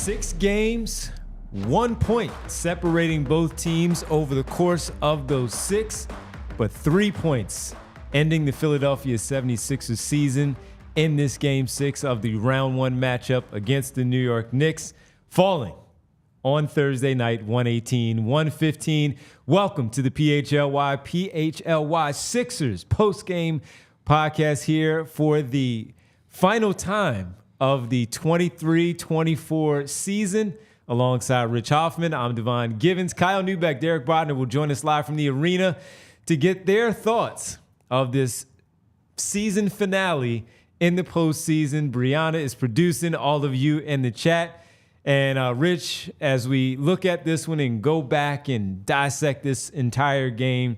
6 games, 1 point separating both teams over the course of those 6, but 3 points ending the Philadelphia 76ers season in this Game 6 of the Round 1 matchup against the New York Knicks, falling on Thursday night, 118-115. Welcome to the PHLY Sixers postgame podcast here for the final time of the 23-24 season. Alongside Rich Hofmann, I'm Devon Givens. Kyle Neubeck, Derek Brodner will join us live from the arena to get their thoughts of this season finale in the postseason. Brianna is producing all of you in the chat. And Rich, as we look at this one and go back and dissect this entire game,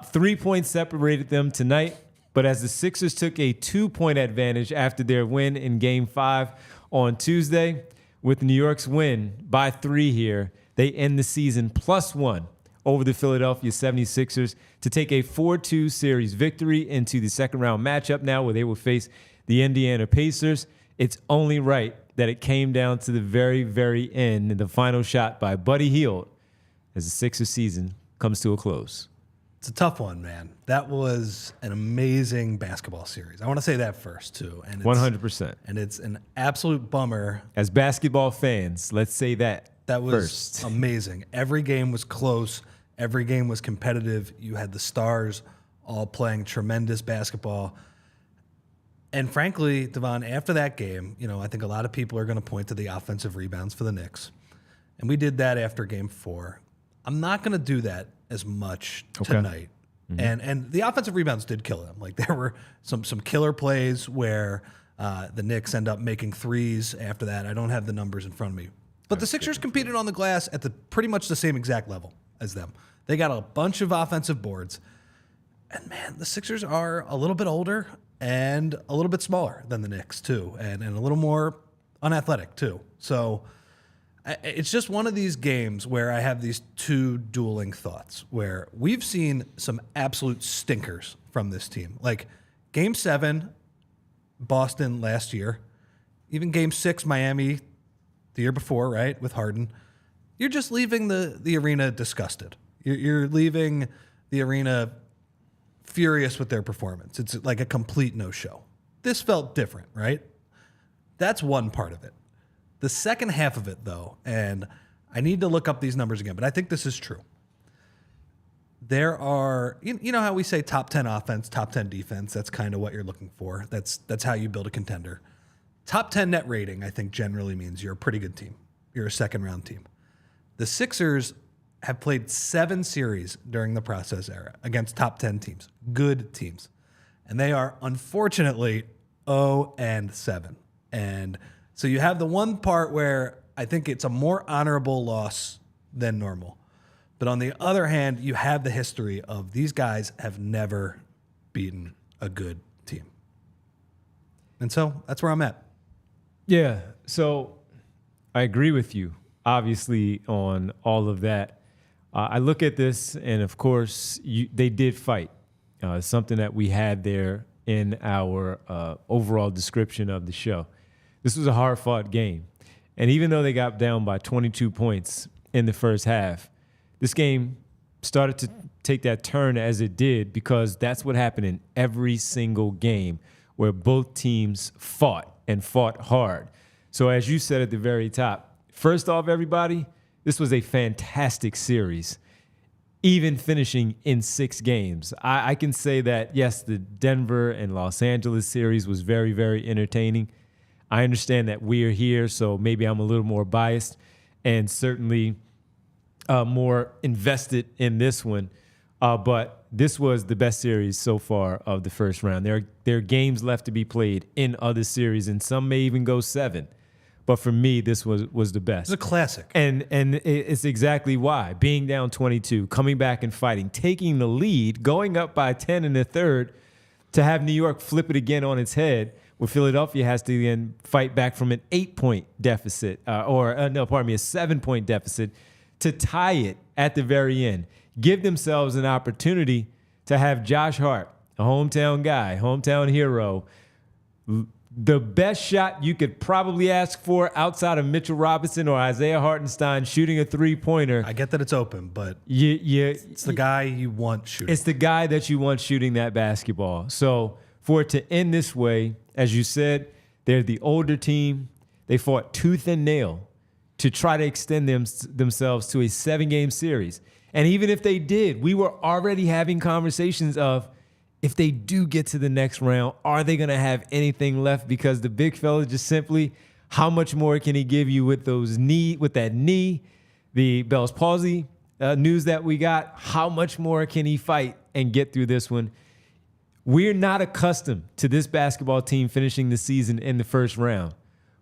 3 points separated them tonight. But as the Sixers took a 2-point advantage after their win in Game 5 on Tuesday, with New York's win by 3 here, they end the season +1 over the Philadelphia 76ers to take a 4-2 series victory into the second-round matchup now where they will face the Indiana Pacers. It's only right that it came down to the very, very end in the final shot by Buddy Hield as the Sixers season comes to a close. It's a tough one, man. That was an amazing basketball series. I want to say that first, too. And 100%. And it's an absolute bummer. As basketball fans, let's say that was first. Amazing. Every game was close. Every game was competitive. You had the stars all playing tremendous basketball. And frankly, Devon, after that game, I think a lot of people are going to point to the offensive rebounds for the Knicks. And we did that after Game 4. I'm not going to do that as much tonight. Mm-hmm. And the offensive rebounds did kill them. Like, there were some killer plays where the Knicks end up making threes after that. I don't have the numbers in front of me. But the Sixers competed on the glass at pretty much the same exact level as them. They got a bunch of offensive boards. And, man, the Sixers are a little bit older and a little bit smaller than the Knicks, too, and a little more unathletic, too. So it's just one of these games where I have these two dueling thoughts, where we've seen some absolute stinkers from this team. Like Game 7, Boston last year, even Game 6, Miami the year before, right, with Harden. You're just leaving the arena disgusted. You're leaving the arena furious with their performance. It's like a complete no-show. This felt different, right? That's one part of it. The second half of it, though, and I need to look up these numbers again, but I think this is true. There are, you know how we say top 10 offense, top 10 defense? That's kind of what you're looking for. That's how you build a contender. Top 10 net rating, I think, generally means you're a pretty good team. You're a second-round team. The Sixers have played 7 series during the process era against top 10 teams, good teams. And they are, unfortunately, 0-7. And so you have the one part where I think it's a more honorable loss than normal. But on the other hand, you have the history of these guys have never beaten a good team. And so that's where I'm at. Yeah, so I agree with you, obviously, on all of that. I look at this, and of course, they did fight. Something that we had there in our overall description of the show. This was a hard-fought game. And even though they got down by 22 points in the first half, this game started to take that turn as it did because that's what happened in every single game where both teams fought and fought hard. So as you said at the very top, first off, everybody, this was a fantastic series, even finishing in 6 games. I can say that, yes, the Denver and Los Angeles series was very, very entertaining. I understand that we are here, so maybe I'm a little more biased and certainly more invested in this one. But this was the best series so far of the first round. There are games left to be played in other series, and some may even go 7. But for me, this was the best. It's a classic. And it's exactly why. Being down 22, coming back and fighting, taking the lead, going up by 10 in the third, to have New York flip it again on its head, where Philadelphia has to then fight back from an 8-point deficit, a 7-point deficit, to tie it at the very end. Give themselves an opportunity to have Josh Hart, a hometown guy, hometown hero, the best shot you could probably ask for outside of Mitchell Robinson or Isaiah Hartenstein shooting a three-pointer. I get that it's open, but it's the guy you want shooting. It's the guy that you want shooting that basketball. So for it to end this way, as you said, they're the older team. They fought tooth and nail to try to extend themselves to a 7-game series. And even if they did, we were already having conversations of, if they do get to the next round, are they going to have anything left? Because the big fella just simply, how much more can he give you with that knee, the Bell's palsy news that we got? How much more can he fight and get through this one? We're not accustomed to this basketball team finishing the season in the first round.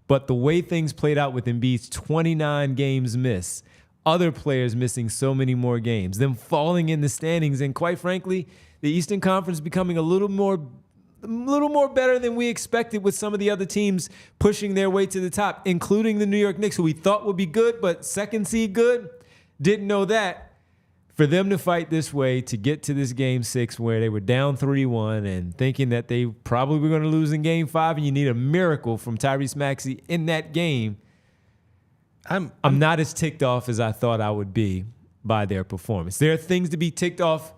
But the way things played out with Embiid's 29 games missed, other players missing so many more games, them falling in the standings, and quite frankly, the Eastern Conference becoming a little more better than we expected, with some of the other teams pushing their way to the top, including the New York Knicks, who we thought would be good, but second seed good. Didn't know that. For them to fight this way, to get to this Game 6 where they were down 3-1 and thinking that they probably were going to lose in Game 5, and you need a miracle from Tyrese Maxey in that game, I'm not as ticked off as I thought I would be by their performance. There are things to be ticked off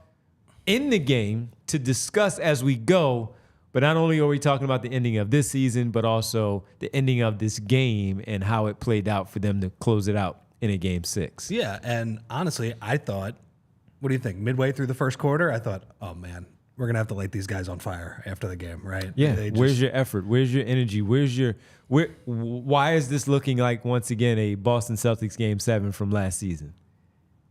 in the game to discuss as we go, but not only are we talking about the ending of this season, but also the ending of this game and how it played out for them to close it out in a Game 6. Yeah, and honestly, I thought, what do you think? Midway through the first quarter, I thought, oh man, we're gonna have to light these guys on fire after the game, right? Yeah. Where's your effort? Where's your energy? Why is this looking like, once again, a Boston Celtics Game 7 from last season?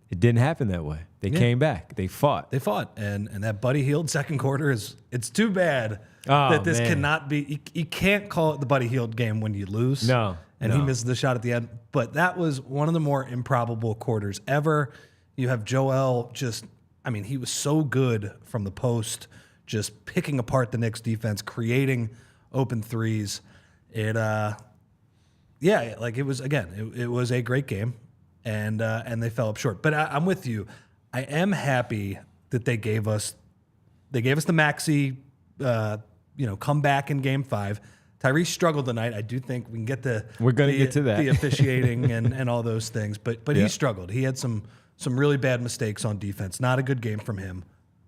It didn't happen that way. They came back. They fought. And that Buddy Hield second quarter it's too bad that this cannot be. You can't call it the Buddy Hield game when you lose. No. He missed the shot at the end. But that was one of the more improbable quarters ever. You have Joel he was so good from the post, just picking apart the Knicks defense, creating open threes. It was a great game. And they fell up short. But I'm with you. I am happy that they gave us the Maxey, comeback in Game 5. Tyrese struggled tonight. I do think we can get we're going to get to that, the officiating and all those things. But he struggled. He had some really bad mistakes on defense. Not a good game from him.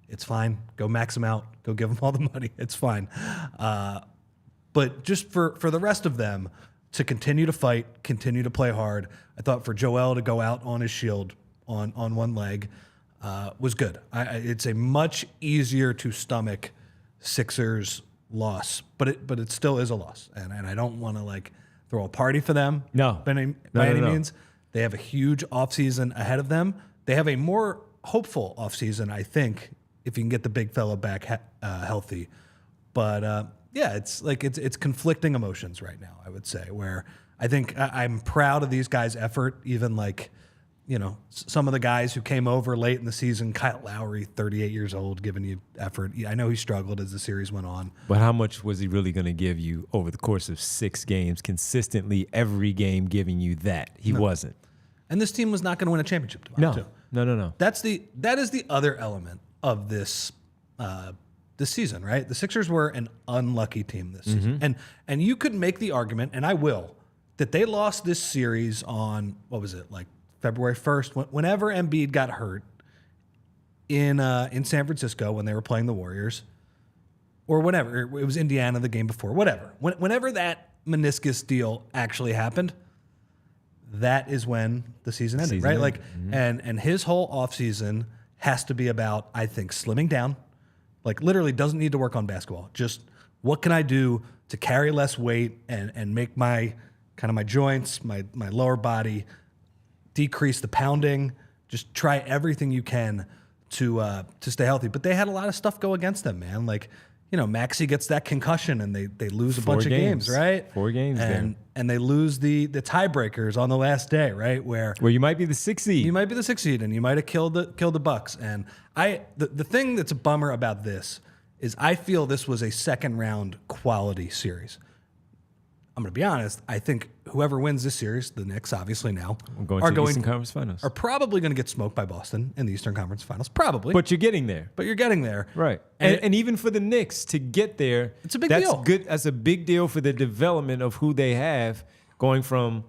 It's fine. Go max him out. Go give him all the money. It's fine. But just for the rest of them to continue to fight, continue to play hard. I thought for Joel to go out on his shield on one leg was good. It's a much easier to stomach Sixers loss, but it still is a loss, and I don't want to throw a party for them. No, by any means. They have a huge offseason ahead of them. They have a more hopeful offseason, I think, if you can get the big fella back healthy. But it's conflicting emotions right now, I would say, where I think I'm proud of these guys' effort, even some of the guys who came over late in the season, Kyle Lowry, 38 years old, giving you effort. I know he struggled as the series went on. But how much was he really going to give you over the course of 6 games, consistently every game giving you that? He wasn't. And this team was not going to win a championship tomorrow, too. No. That is the other element of this season, right? The Sixers were an unlucky team this season. And you could make the argument, and I will, that they lost this series on, February 1st, whenever Embiid got hurt in San Francisco when they were playing the Warriors, or whenever. It was Indiana the game before, whatever. Whenever that meniscus deal actually happened, that is when the season ended, right? And his whole offseason has to be about, I think, slimming down. Literally doesn't need to work on basketball. Just what can I do to carry less weight and make my joints, my lower body, decrease the pounding, just try everything you can to stay healthy. But they had a lot of stuff go against them, man. Maxey gets that concussion and they lose a bunch of games, right? 4 games and they lose the tiebreakers on the last day, right? Where you might be the 6th seed. You might be the 6th seed, and you might have killed the Bucks. And the thing that's a bummer about this is I feel this was a second round quality series. I'm going to be honest. I think whoever wins this series, the Knicks, obviously now, We're going to the Eastern Conference Finals. Are probably going to get smoked by Boston in the Eastern Conference Finals. Probably. But you're getting there. But you're getting there. Right. And even for the Knicks to get there, it's a big that's deal. Good. That's a big deal for the development of who they have, going from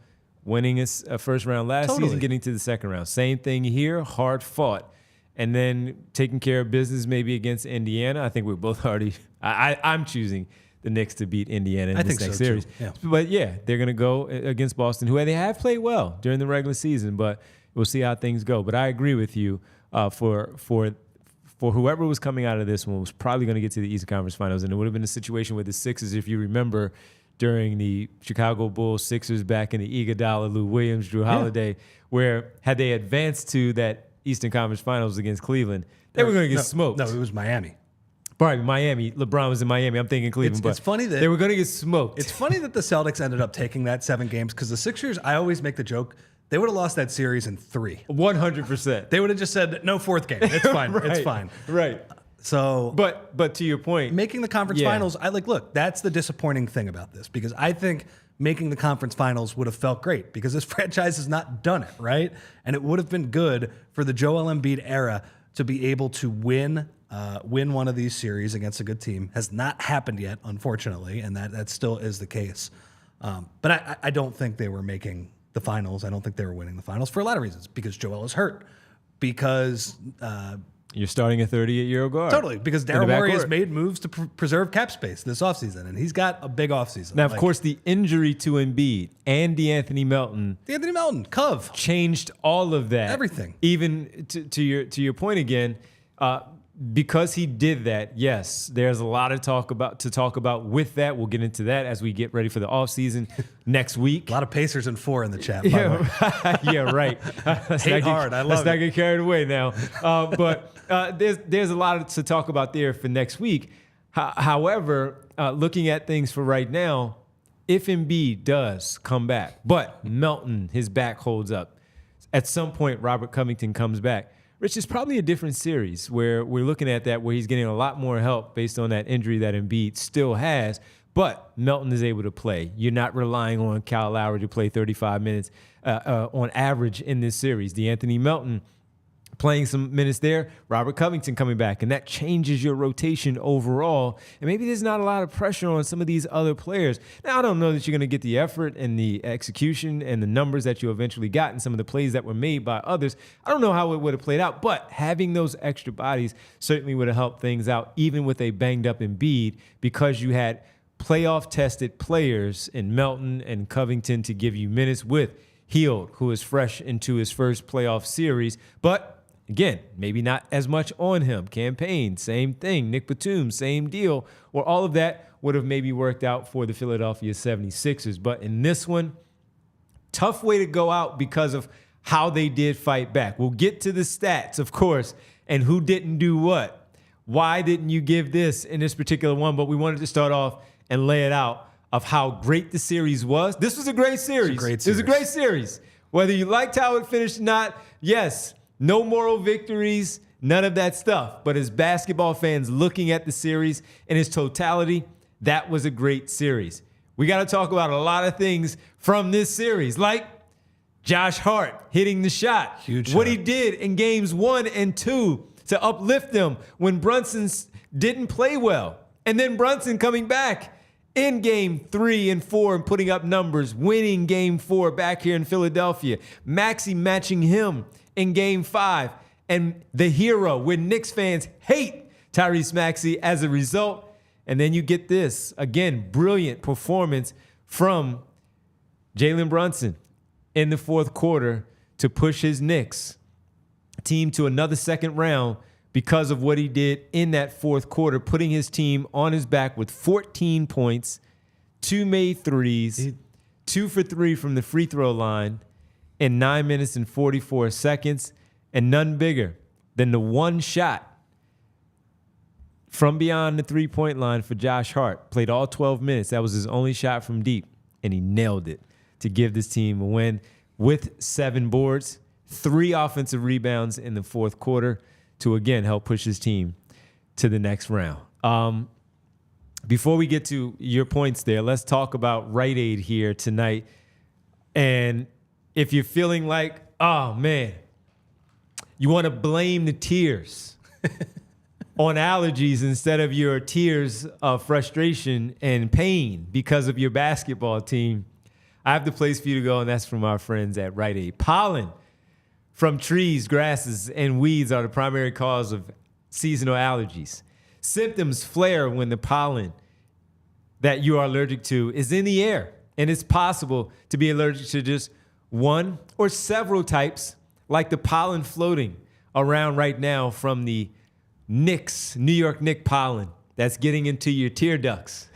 winning a first round last season, getting to the second round. Same thing here, hard fought. And then taking care of business maybe against Indiana. I think we're both already I'm choosing the Knicks to beat Indiana in this next series. Yeah. But yeah, they're going to go against Boston, who they have played well during the regular season, but we'll see how things go. But I agree with you for whoever was coming out of this one was probably going to get to the Eastern Conference Finals, and it would have been a situation with the Sixers, if you remember, during the Chicago Bulls Sixers back in the Iguodala, Lou Williams, Drew Holiday, where had they advanced to that Eastern Conference Finals against Cleveland, they were going to get smoked. No, it was Miami. Right, Miami. LeBron was in Miami. I'm thinking Cleveland. It's funny that they were going to get smoked. It's funny that the Celtics ended up taking that 7 games because the Sixers, I always make the joke, they would have lost that series in 3. 100%. They would have just said, no 4th game. It's fine. Right, it's fine. Right. So, but to your point, making the conference finals, look, that's the disappointing thing about this because I think making the conference finals would have felt great because this franchise has not done it, right? And it would have been good for the Joel Embiid era to be able to win one of these series against a good team. Has not happened yet, unfortunately, and that still is the case. But I don't think they were making the finals. I don't think they were winning the finals for a lot of reasons. Because Joel is hurt. Because you're starting a 38-year-old guard. Totally. Because Daryl Morey has made moves to preserve cap space this offseason, and he's got a big offseason. Now, of course, the injury to Embiid and DeAnthony Melton, Cove, changed all of that. Everything. Even to your point again. Because he did that, yes, there's a lot of talk about with that. We'll get into that as we get ready for the offseason next week. A lot of Pacers and 4 in the chat. Yeah, right. Hate hard. I love it. Let's not get carried away now. But there's a lot to talk about there for next week. However, looking at things for right now, if Embiid does come back, but Melton, his back holds up, at some point Robert Covington comes back, Rich, is probably a different series where we're looking at that where he's getting a lot more help based on that injury that Embiid still has, but Melton is able to play. You're not relying on Kyle Lowry to play 35 minutes on average in this series. DeAnthony Melton playing some minutes there, Robert Covington coming back, and that changes your rotation overall. And maybe there's not a lot of pressure on some of these other players. Now, I don't know that you're going to get the effort and the execution and the numbers that you eventually got in some of the plays that were made by others. I don't know how it would have played out, but having those extra bodies certainly would have helped things out, even with a banged-up Embiid, because you had playoff-tested players in Melton and Covington to give you minutes with Hield, who is fresh into his first playoff series, but again, maybe not as much on him. Campaign, same thing. Nic Batum, same deal. Or all of that would have maybe worked out for the Philadelphia 76ers. But in this one, tough way to go out because of how they did fight back. We'll get to the stats, of course, and who didn't do what. Why didn't you give this in this particular one? But we wanted to start off and lay it out of how great the series was. This was a great series. It was a great series. Whether you liked how it finished or not, yes, no moral victories, none of that stuff. But as basketball fans looking at the series in its totality, that was a great series. We got to talk about a lot of things from this series, like Josh Hart hitting the shot. Huge what shot. he did in games 1 and 2 to uplift them when Brunson didn't play well. And then Brunson coming back in game 3 and 4 and putting up numbers, winning game 4 back here in Philadelphia. Maxey matching him in game 5. And the hero, where Knicks fans hate Tyrese Maxey as a result. And then you get this, again, brilliant performance from Jalen Brunson in the fourth quarter to push his Knicks team to another second round because of what he did in that fourth quarter, putting his team on his back with 14 points, 2 made threes, 2 for 3 from the free throw line in 9 minutes and 44 seconds, and none bigger than the one shot from beyond the three-point line for Josh Hart. Played all 12 minutes. That was his only shot from deep, and he nailed it to give this team a win with 7 boards, 3 offensive rebounds in the fourth quarter to, again, help push his team to the next round. before we get to your points there, let's talk about Rite Aid here tonight. And if you're feeling like, oh, man, you want to blame the tears on allergies instead of your tears of frustration and pain because of your basketball team, I have the place for you to go, and that's from our friends at Rite Aid. Pollen from trees, grasses, and weeds are the primary cause of seasonal allergies. Symptoms flare when the pollen that you are allergic to is in the air, and it's possible to be allergic to just one or several types, like the pollen floating around right now from the Knicks, New York Knicks pollen that's getting into your tear ducts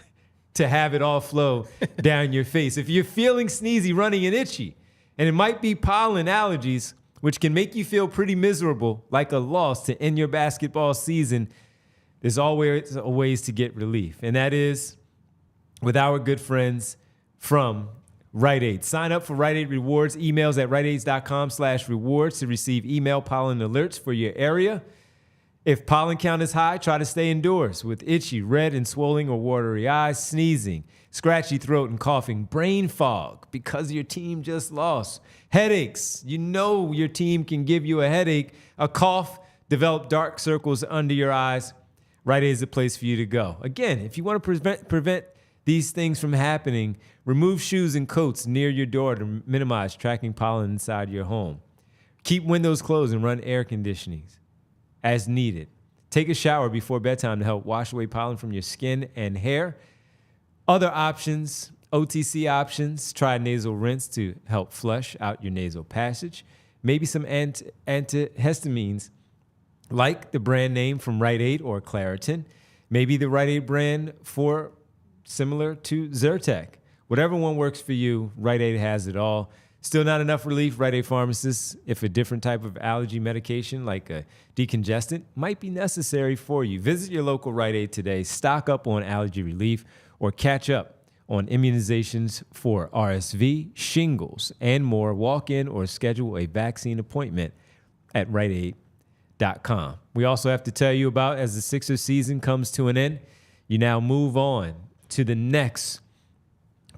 to have it all flow down your face. If you're feeling sneezy, running, and itchy, and it might be pollen allergies, which can make you feel pretty miserable, like a loss to end your basketball season, there's always ways to get relief, and that is with our good friends from Rite Aid. Sign up for Rite Aid Rewards. Emails at riteaids.com/rewards to receive email pollen alerts for your area. If pollen count is high, try to stay indoors with itchy, red, and swollen or watery eyes, sneezing, scratchy throat and coughing, brain fog because your team just lost, headaches. You know your team can give you a headache, a cough, develop dark circles under your eyes. Rite Aid is the place for you to go. Again, if you want to prevent these things from happening, remove shoes and coats near your door to minimize tracking pollen inside your home. Keep windows closed and run air conditioning as needed. Take a shower before bedtime to help wash away pollen from your skin and hair. Other options, OTC options, try nasal rinse to help flush out your nasal passage. Maybe some antihistamines like the brand name from Rite Aid or Claritin. Maybe the Rite Aid brand for similar to Zyrtec. Whatever one works for you, Rite Aid has it all. Still not enough relief? Rite Aid pharmacists, if a different type of allergy medication like a decongestant might be necessary for you, visit your local Rite Aid today, stock up on allergy relief, or catch up on immunizations for RSV, shingles, and more. Walk in or schedule a vaccine appointment at riteaid.com. We also have to tell you about, as the Sixers season comes to an end, you now move on to the next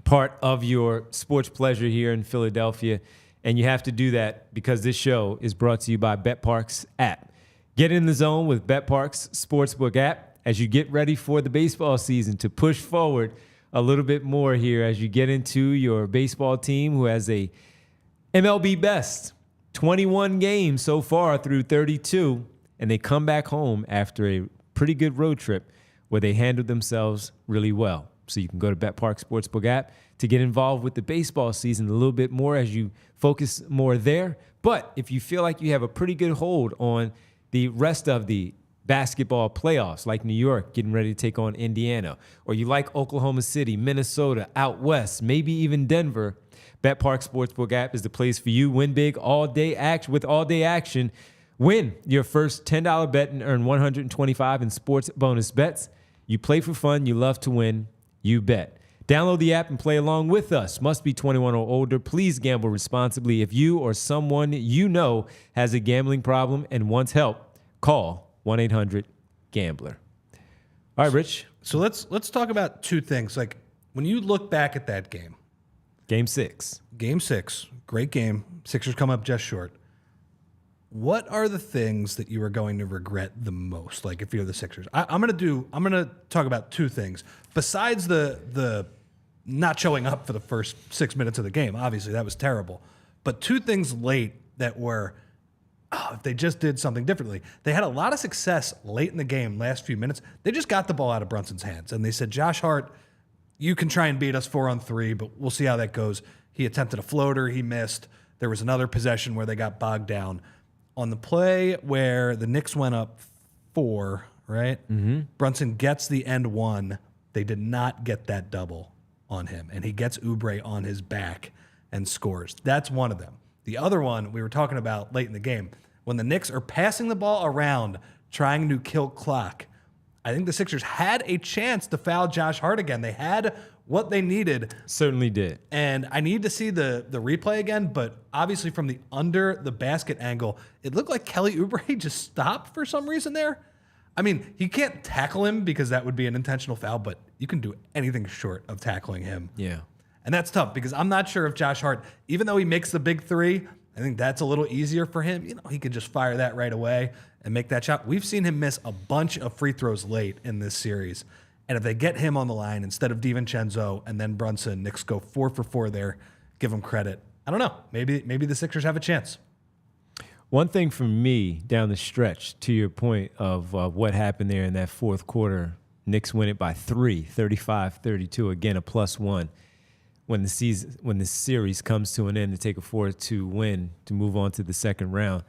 part of your sports pleasure here in Philadelphia, and you have to do that because this show is brought to you by BetParks app. Get in the zone with BetParks Sportsbook app as you get ready for the baseball season to push forward a little bit more here as you get into your baseball team who has a MLB best 21 games so far through 32, and they come back home after a pretty good road trip where they handled themselves really well. So you can go to BetParks Sportsbook app to get involved with the baseball season a little bit more as you focus more there. But if you feel like you have a pretty good hold on the rest of the basketball playoffs, like New York getting ready to take on Indiana, or you like Oklahoma City, Minnesota, out west, maybe even Denver, BetParks Sportsbook app is the place for you. Win big all-day action with all-day action. Win your first $10 bet and earn $125 in sports bonus bets. You play for fun. You love to win. You bet. Download the app and play along with us. Must be 21 or older. Please gamble responsibly. If you or someone you know has a gambling problem and wants help, call 1-800-GAMBLER. All right, Rich. So let's talk about two things. Like when you look back at that game. Game 6. Game 6. Great game. Sixers come up just short. What are the things that you are going to regret the most? Like if you're the Sixers, I'm gonna talk about two things besides the not showing up for the first 6 minutes of the game. Obviously that was terrible, but two things late that were, if they just did something differently. They had a lot of success late in the game, last few minutes. They just got the ball out of Brunson's hands and they said, Josh Hart, you can try and beat us 4-on-3, but we'll see how that goes. He attempted a floater, he missed. There was another possession where they got bogged down. On the play where the Knicks went up 4, right? Mm-hmm. Brunson gets the end one. They did not get that double on him, and he gets Oubre on his back and scores. That's one of them. The other one we were talking about late in the game, when the Knicks are passing the ball around trying to kill clock, I think the Sixers had a chance to foul Josh Hart again. They had what they needed. Certainly did. And I need to see the replay again, but obviously from the under the basket angle, it looked like Kelly Oubre just stopped for some reason there. I mean, he can't tackle him because that would be an intentional foul, but you can do anything short of tackling him. Yeah. And that's tough because I'm not sure if Josh Hart, even though he makes the big three, I think that's a little easier for him. You know, he could just fire that right away and make that shot. We've seen him miss a bunch of free throws late in this series. And if they get him on the line instead of DiVincenzo and then Brunson, Knicks go 4 for 4 there, give him credit. I don't know. Maybe the Sixers have a chance. One thing for me down the stretch, to your point of what happened there in that fourth quarter, Knicks win it by 3, 35-32, again a +1. When the series comes to an end to take a 4-2 win to move on to the second round,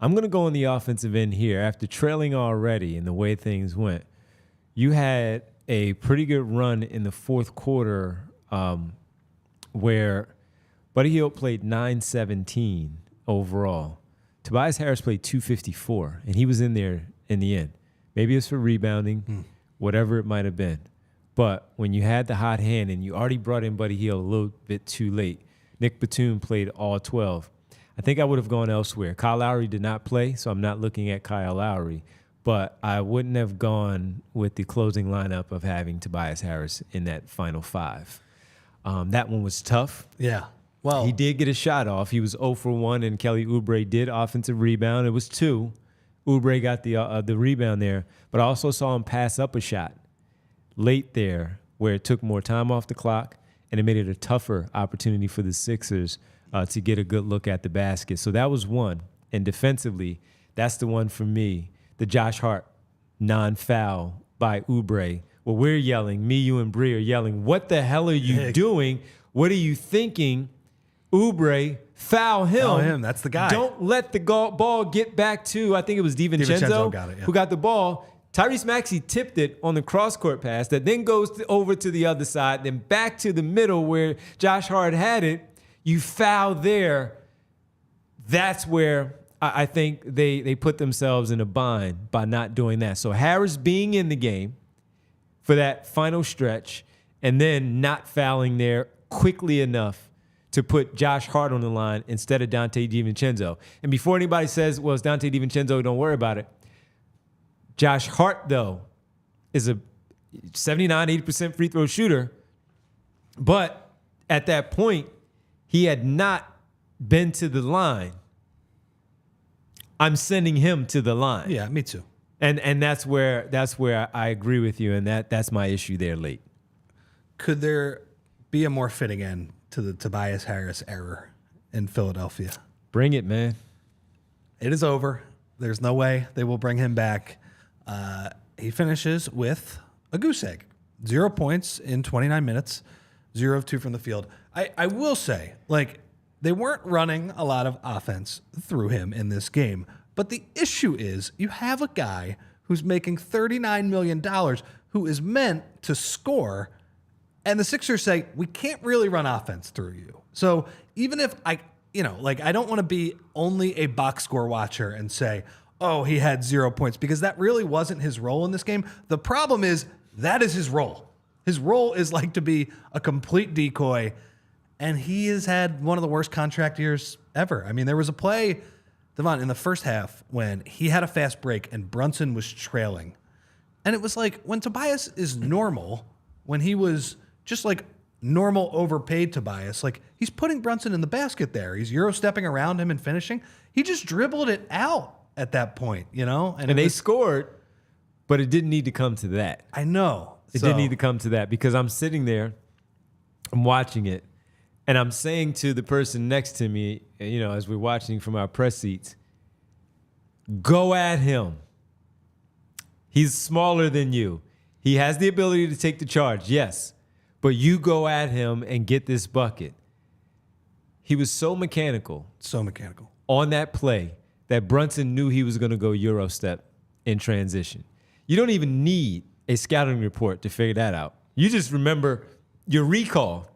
I'm going to go on the offensive end here. After trailing already and the way things went, you had a pretty good run in the fourth quarter where Buddy Hield played 9-17 overall. Tobias Harris played 254, and he was in there in the end. Maybe it's for rebounding, whatever it might have been. But when you had the hot hand and you already brought in Buddy Hield a little bit too late, Nic Batum played all 12. I think I would have gone elsewhere. Kyle Lowry did not play, so I'm not looking at Kyle Lowry. But I wouldn't have gone with the closing lineup of having Tobias Harris in that final 5. That one was tough. Yeah. Well, He did get a shot off. He was 0 for 1, and Kelly Oubre did offensive rebound. It was 2. Oubre got the rebound there. But I also saw him pass up a shot late there where it took more time off the clock, and it made it a tougher opportunity for the Sixers to get a good look at the basket. So that was one. And defensively, that's the one for me. The Josh Hart non-foul by Oubre. Well, we're yelling, me, you, and Bree are yelling, what the hell are you doing? What are you thinking? Oubre, foul him. Foul him. That's the guy. Don't let the ball get back to, I think it was DiVincenzo got it, yeah. who got the ball. Tyrese Maxey tipped it on the cross-court pass that then goes over to the other side, then back to the middle where Josh Hart had it. You foul there. That's where I think they put themselves in a bind by not doing that. So Harris being in the game for that final stretch and then not fouling there quickly enough to put Josh Hart on the line instead of Donte DiVincenzo. And before anybody says, well, it's Donte DiVincenzo, don't worry about it. Josh Hart, though, is a 79, 80% free throw shooter. But at that point, he had not been to the line. I'm sending him to the line. Yeah, me too. And that's where I agree with you, and that's my issue there late. Could there be a more fitting end to the Tobias Harris error in Philadelphia? Bring it, man. It is over. There's no way they will bring him back. He finishes with a goose egg. 0 points in 29 minutes, 0 of 2 from the field. I will say, like, they weren't running a lot of offense through him in this game. But the issue is you have a guy who's making $39 million who is meant to score, and the Sixers say, we can't really run offense through you. So even if I don't want to be only a box score watcher and say, oh, he had 0 points, because that really wasn't his role in this game. The problem is that is his role. His role is like to be a complete decoy, and he has had one of the worst contract years ever. I mean, there was a play, Devon, in the first half when he had a fast break and Brunson was trailing. And it was like when Tobias is normal, when he was just like normal overpaid Tobias, like he's putting Brunson in the basket there. He's Euro stepping around him and finishing. He just dribbled it out at that point, you know? And they scored, but it didn't need to come to that. I know. It didn't need to come to that because I'm sitting there, I'm watching it, and I'm saying to the person next to me, you know, as we're watching from our press seats, go at him. He's smaller than you. He has the ability to take the charge, yes, but you go at him and get this bucket. He was so mechanical. So mechanical. On that play that Brunson knew he was going to go Euro step in transition. You don't even need a scouting report to figure that out. You just remember your recall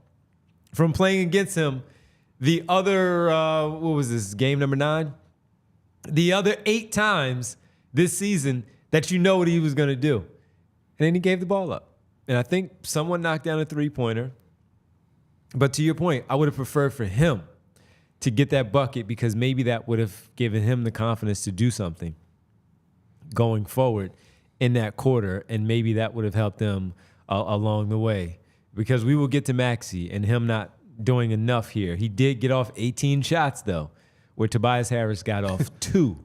from playing against him the other, what was this, game number 9? The other 8 times this season that you know what he was going to do. And then he gave the ball up. And I think someone knocked down a three-pointer. But to your point, I would have preferred for him to get that bucket because maybe that would have given him the confidence to do something going forward in that quarter, and maybe that would have helped them along the way. Because we will get to Maxey and him not doing enough here. He did get off 18 shots, though, where Tobias Harris got off two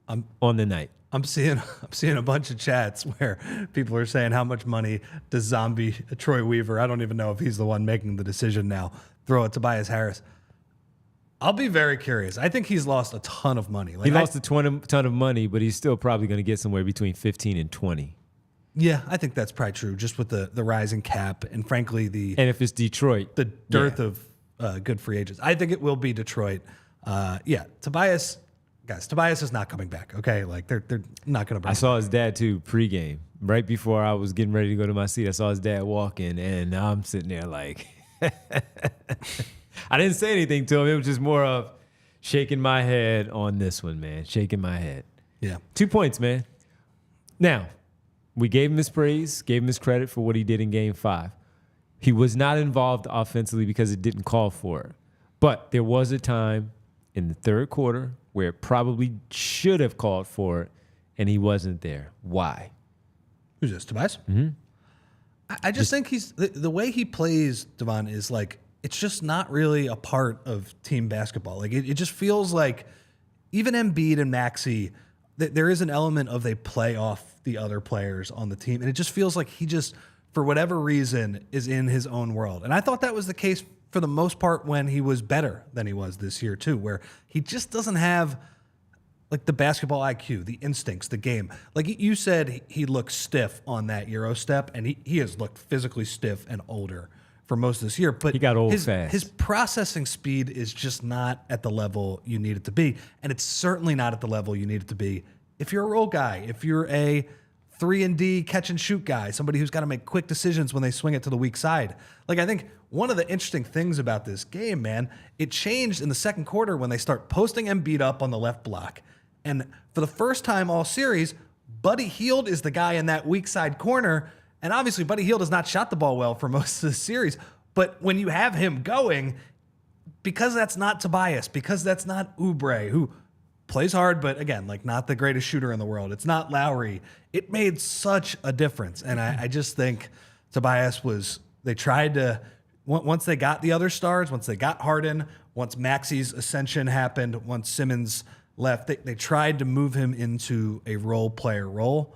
on the night. I'm seeing a bunch of chats where people are saying how much money does zombie Troy Weaver, I don't even know if he's the one making the decision now, throw at Tobias Harris. I'll be very curious. I think he's lost a ton of money. He lost a ton of money, but he's still probably going to get somewhere between 15 and 20. Yeah, I think that's probably true, just with the rising cap and, frankly, and if it's Detroit, the dearth of good free agents. I think it will be Detroit. Tobias is not coming back, okay? Like, they're not going to bring I saw his dad, too, pregame. Right before I was getting ready to go to my seat, I saw his dad walking, and I'm sitting there like... I didn't say anything to him. It was just more of shaking my head on this one, man. Shaking my head. Yeah. 2 points, man. Now, we gave him his praise, gave him his credit for what he did in Game 5. He was not involved offensively because it didn't call for it. But there was a time in the third quarter where it probably should have called for it, and he wasn't there. Why? Who's this, Tobias? Mm-hmm. I just think he's the way he plays, Devon, is like it's just not really a part of team basketball. Like it just feels like even Embiid and Maxey, there is an element of they play off the other players on the team, and it just feels like he just, for whatever reason, is in his own world. And I thought that was the case for the most part when he was better than he was this year too, where he just doesn't have like the basketball IQ, the instincts, the game. Like you said, he looked stiff on that Euro step, and he has looked physically stiff and older for most of this year. But he got old fast. His processing speed is just not at the level you need it to be, and it's certainly not at the level you need it to be if you're a role guy, if you're a 3-and-D catch-and-shoot guy, somebody who's got to make quick decisions when they swing it to the weak side. Like, I think one of the interesting things about this game, man, it changed in the second quarter when they start posting Embiid up on the left block. And for the first time all series, Buddy Hield is the guy in that weak side corner. And obviously, Buddy Hield has not shot the ball well for most of the series. But when you have him going, because that's not Tobias, because that's not Oubre, who plays hard, but again, like not the greatest shooter in the world. It's not Lowry. It made such a difference. And I just think Tobias they tried to, once they got the other stars, once they got Harden, once Maxey's ascension happened, once Simmons left, they tried to move him into a role player role,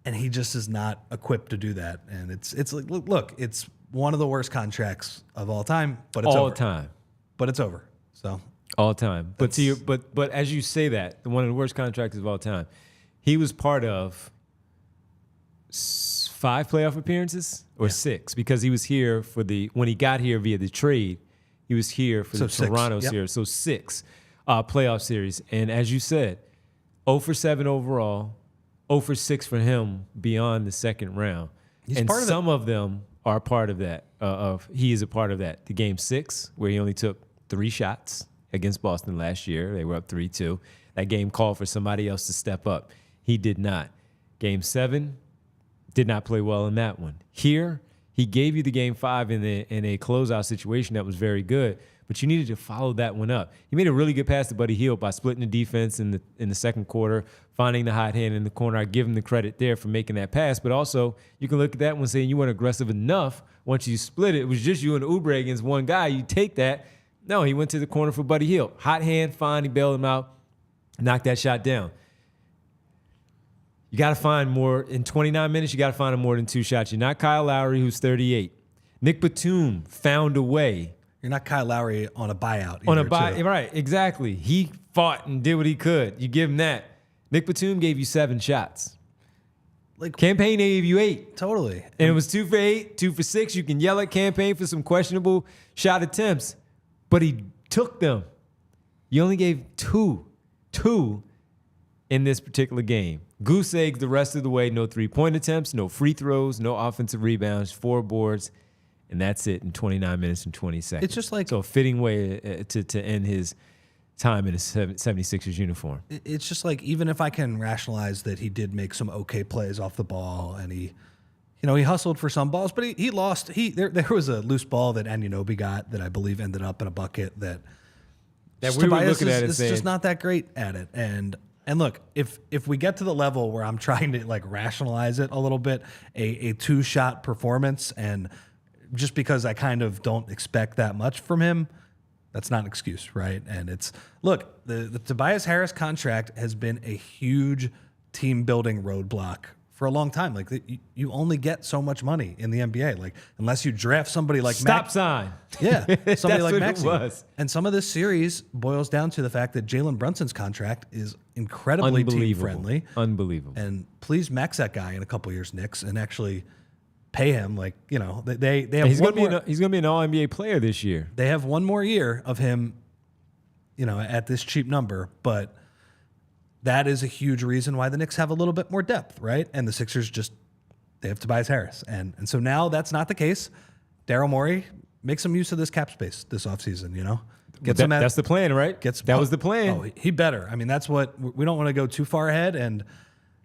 and he just is not equipped to do that. And it's like, look, it's one of the worst contracts of all time, but it's over. But it's over. So all time. But but as you say that, one of the worst contracts of all time, he was part of 5 playoff appearances or 6, because he was here for when he got here via the trade, he was here for the Toronto series. So 6. Playoff series. And as you said, 0 for 7 overall, 0 for 6 for him beyond the second round. Some of them are part of that. He is a part of that. The Game 6, where he only took 3 shots against Boston last year. They were up 3-2. That game called for somebody else to step up. He did not. Game 7, did not play well in that one. Here, he gave you the Game 5 in a closeout situation that was very good, but you needed to follow that one up. He made a really good pass to Buddy Hield by splitting the defense in the second quarter, finding the hot hand in the corner. I give him the credit there for making that pass, but also you can look at that one saying you weren't aggressive enough once you split it. It was just you and Oubre against one guy. You take that. No, he went to the corner for Buddy Hield. Hot hand, fine, he bailed him out, knocked that shot down. You got to find more. In 29 minutes, you got to find him more than 2 shots. You're not Kyle Lowry, who's 38. Nic Batum found a way. You're not Kyle Lowry on a buyout. Right, exactly. He fought and did what he could. You give him that. Nic Batum gave you 7 shots. Like Campaign gave you 8. Totally. And it was 2 for 8, 2 for 6. You can yell at Campaign for some questionable shot attempts, but he took them. You only gave 2 in this particular game. Goose eggs the rest of the way. No 3-point attempts, no free throws, no offensive rebounds, 4 boards. And that's it in 29 minutes and 20 seconds. It's just like... So a fitting way to end his time in a 76ers uniform. It's just like, even if I can rationalize that he did make some okay plays off the ball and he hustled for some balls, but he lost. There was a loose ball that Anunoby got that I believe ended up in a bucket that we were looking at it is saying, just not that great at it. And And look, if we get to the level where I'm trying to like rationalize it a little bit, a 2-shot performance, and just because I kind of don't expect that much from him, that's not an excuse, right? And it's, look, the Tobias Harris contract has been a huge team building roadblock for a long time. Like, you only get so much money in the NBA. Like, unless you draft somebody like Stop sign. Yeah, somebody like what Maxey. it was. And some of this series boils down to the fact that Jalen Brunson's contract is incredibly team friendly. Unbelievable. And please max that guy in a couple years, Knicks, and actually pay him. Like, you know, they have he's going to be an All-NBA player this year. They have one more year of him, you know, at this cheap number, but that is a huge reason why the Knicks have a little bit more depth, right? And the Sixers they have Tobias Harris. And so now that's not the case. Daryl Morey, make some use of this cap space this offseason, you know? That's the plan, right? That was the plan. Oh, he better. I mean, that's what we don't want to go too far ahead. And,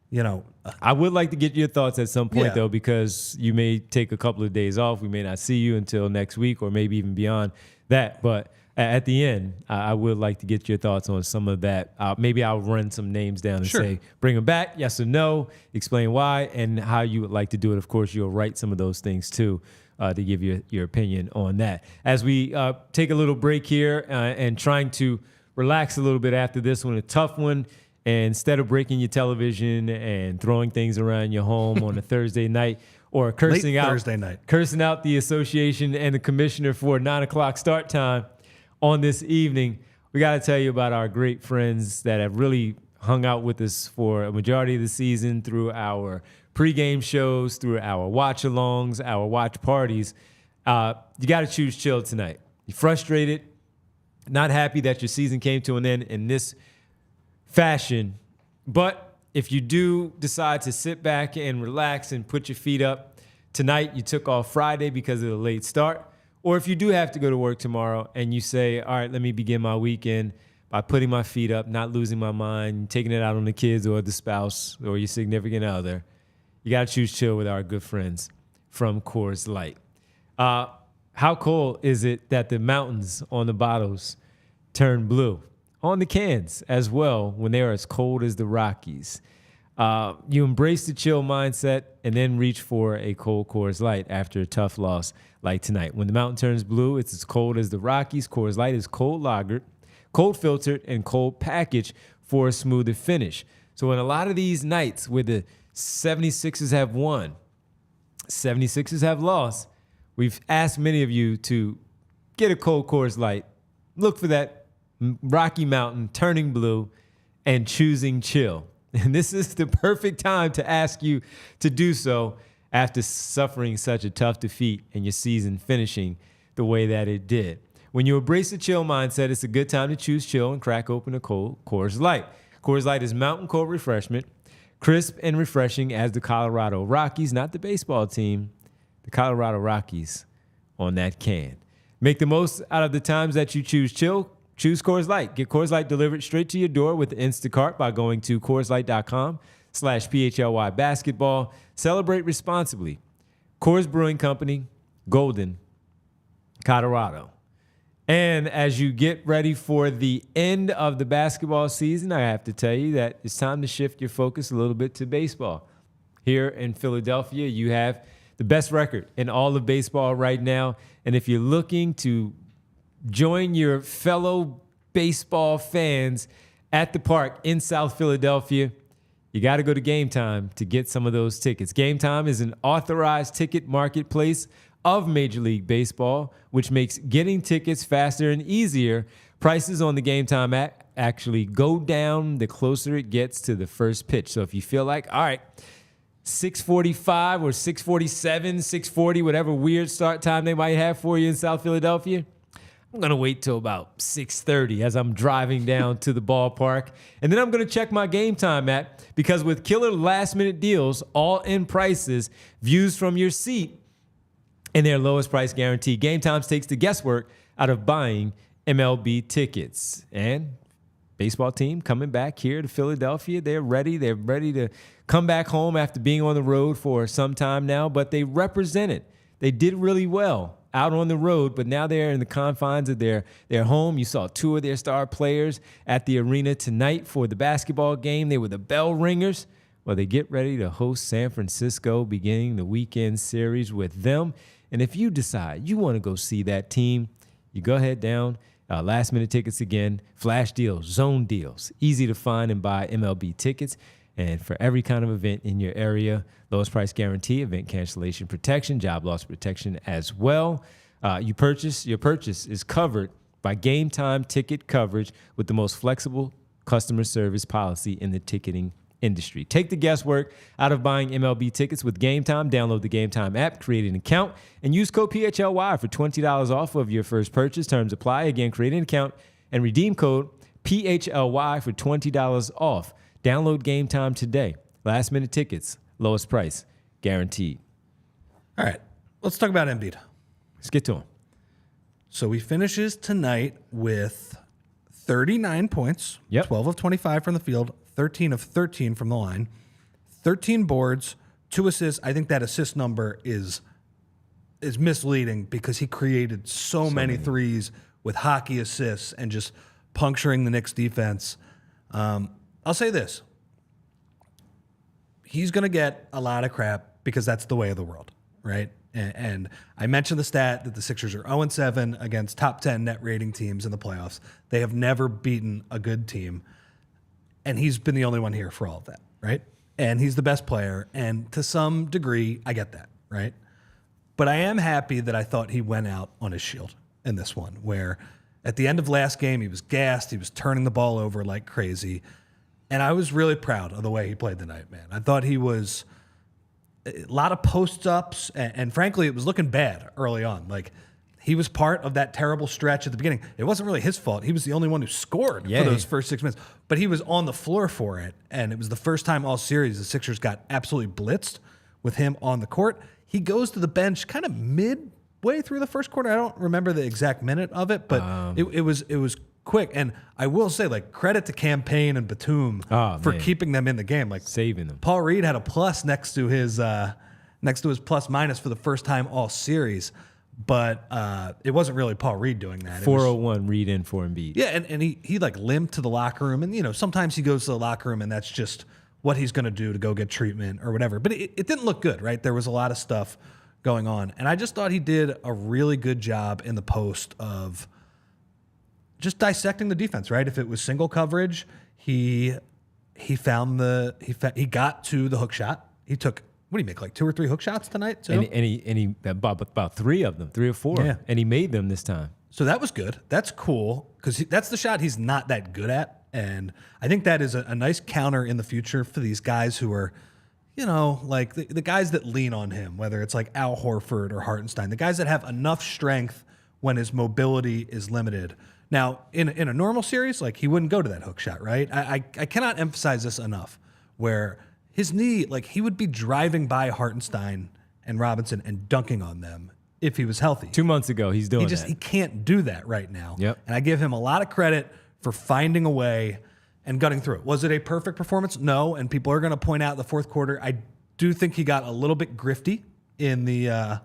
you know, I would like to get your thoughts at some point, though, because you may take a couple of days off. We may not see you until next week or maybe even beyond that. But at the end, I would like to get your thoughts on some of that. Maybe I'll run some names down and say, bring them back, yes or no, explain why, and how you would like to do it. Of course, you'll write some of those things, too, to give your opinion on that. As we take a little break here and trying to relax a little bit after this one, a tough one, and instead of breaking your television and throwing things around your home on a Thursday night, or cursing out the association and the commissioner for a 9 o'clock start time on this evening, we got to tell you about our great friends that have really hung out with us for a majority of the season through our pregame shows, through our watch-alongs, our watch parties. You got to choose chill tonight. You're frustrated, not happy that your season came to an end in this fashion, but if you do decide to sit back and relax and put your feet up tonight, you took off Friday because of the late start, or if you do have to go to work tomorrow and you say, all right, let me begin my weekend by putting my feet up, not losing my mind, taking it out on the kids or the spouse or your significant other, you got to choose chill with our good friends from Coors Light. How cool is it that the mountains on the bottles turn blue? On the cans as well when they're as cold as the Rockies. You embrace the chill mindset and then reach for a cold Coors Light after a tough loss like tonight. When the mountain turns blue, it's as cold as the Rockies. Coors Light is cold lagered, cold filtered, and cold packaged for a smoother finish. So in a lot of these nights where the 76ers have won, 76ers have lost, we've asked many of you to get a cold Coors Light, look for that Rocky Mountain turning blue, and choosing chill. And this is the perfect time to ask you to do so after suffering such a tough defeat and your season finishing the way that it did. When you embrace the chill mindset, it's a good time to choose chill and crack open a cold Coors Light. Coors Light is mountain cold refreshment, crisp and refreshing as the Colorado Rockies, not the baseball team, the Colorado Rockies on that can. Make the most out of the times that you choose chill. Choose Coors Light. Get Coors Light delivered straight to your door with Instacart by going to CoorsLight.com/PHLY basketball. Celebrate responsibly. Coors Brewing Company, Golden, Colorado. And as you get ready for the end of the basketball season, I have to tell you that it's time to shift your focus a little bit to baseball. Here in Philadelphia, you have the best record in all of baseball right now. And if you're looking to join your fellow baseball fans at the park in South Philadelphia, you got to go to Game Time to get some of those tickets. Game Time is an authorized ticket marketplace of Major League Baseball, which makes getting tickets faster and easier. Prices on the Game Time app actually go down the closer it gets to the first pitch. So if you feel like, all right, 6:45 or 6:47, 6:40, whatever weird start time they might have for you in South Philadelphia, I'm going to wait till about 6:30 as I'm driving down to the ballpark. And then I'm going to check my Game Time app, because with killer last-minute deals, all-in prices, views from your seat, and their lowest price guarantee, Game Time takes the guesswork out of buying MLB tickets. And baseball team coming back here to Philadelphia. They're ready. They're ready to come back home after being on the road for some time now, but they represented. They did really well out on the road, but now they're in the confines of their home. You saw 2 of their star players at the arena tonight for the basketball game. They were the bell ringers. Well, they get ready to host San Francisco, beginning the weekend series with them. And if you decide you want to go see that team, you go ahead down. Last-minute tickets again, flash deals, zone deals, easy to find and buy MLB tickets. And for every kind of event in your area, lowest price guarantee, event cancellation protection, job loss protection as well. Your purchase is covered by Game Time ticket coverage with the most flexible customer service policy in the ticketing industry. Take the guesswork out of buying MLB tickets with Game Time. Download the Game Time app, create an account, and use code PHLY for $20 off of your first purchase. Terms apply. Again, create an account and redeem code PHLY for $20 off. Download Game Time today. Last minute tickets, lowest price, guaranteed. All right, let's talk about Embiid. Let's get to him. So he finishes tonight with 39 points, 12 of 25 from the field, 13 of 13 from the line, 13 boards, 2 assists. I think that assist number is misleading because he created so many threes with hockey assists and just puncturing the Knicks defense. I'll say this. He's going to get a lot of crap because that's the way of the world, right? And I mentioned the stat that the Sixers are 0-7 against top 10 net rating teams in the playoffs. They have never beaten a good team. And he's been the only one here for all of that, right? And he's the best player. And to some degree, I get that, right? But I am happy that I thought he went out on his shield in this one, where at the end of last game, he was gassed. He was turning the ball over like crazy. And I was really proud of the way he played tonight, man. I thought he was a lot of post-ups, and frankly, it was looking bad early on. Like, he was part of that terrible stretch at the beginning. It wasn't really his fault. He was the only one who scored for those first 6 minutes. But he was on the floor for it, and it was the first time all series the Sixers got absolutely blitzed with him on the court. He goes to the bench kind of midway through the first quarter. I don't remember the exact minute of it, but it was quick. And I will say, like, credit to Campaign and Batum for keeping them in the game, like saving them. Paul Reed had a plus next to his plus minus for the first time all series. But it wasn't really Paul Reed doing that. 401 Reed in for Embiid. Yeah, and he like limped to the locker room. And, you know, sometimes he goes to the locker room and that's just what he's going to do to go get treatment or whatever. But it didn't look good, right? There was a lot of stuff going on. And I just thought he did a really good job in the post of just dissecting the defense, right? If it was single coverage, he got to the hook shot. He took, what do you make, like 2 or 3 hook shots tonight too? And he about 3 of them, 3 or 4. Yeah. And he made them this time. So that was good. That's cool because that's the shot he's not that good at. And I think that is a nice counter in the future for these guys who are, you know, like the guys that lean on him, whether it's like Al Horford or Hartenstein, the guys that have enough strength when his mobility is limited. Now, in a normal series, like, he wouldn't go to that hook shot, right? I cannot emphasize this enough, where his knee, like, he would be driving by Hartenstein and Robinson and dunking on them if he was healthy. 2 months ago, he's doing that. He can't do that right now. Yep. And I give him a lot of credit for finding a way and gutting through it. Was it a perfect performance? No, and people are going to point out the fourth quarter, I do think he got a little bit grifty in the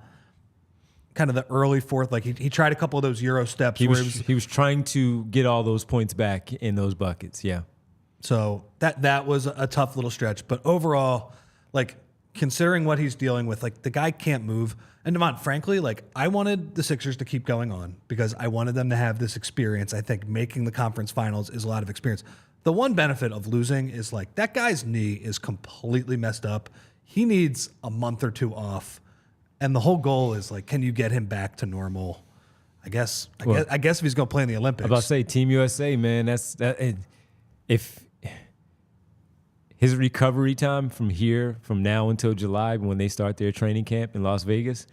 kind of the early fourth. Like, he tried a couple of those Euro steps. He was trying to get all those points back in those buckets, yeah. So that was a tough little stretch. But overall, like, considering what he's dealing with, like, the guy can't move. And Devon, frankly, like, I wanted the Sixers to keep going on because I wanted them to have this experience. I think making the conference finals is a lot of experience. The one benefit of losing is, like, that guy's knee is completely messed up. He needs a month or 2 off. And the whole goal is, like, can you get him back to normal? I guess if he's going to play in the Olympics. I'm about to say, Team USA, man, if his recovery time from now until July, when they start their training camp in Las Vegas,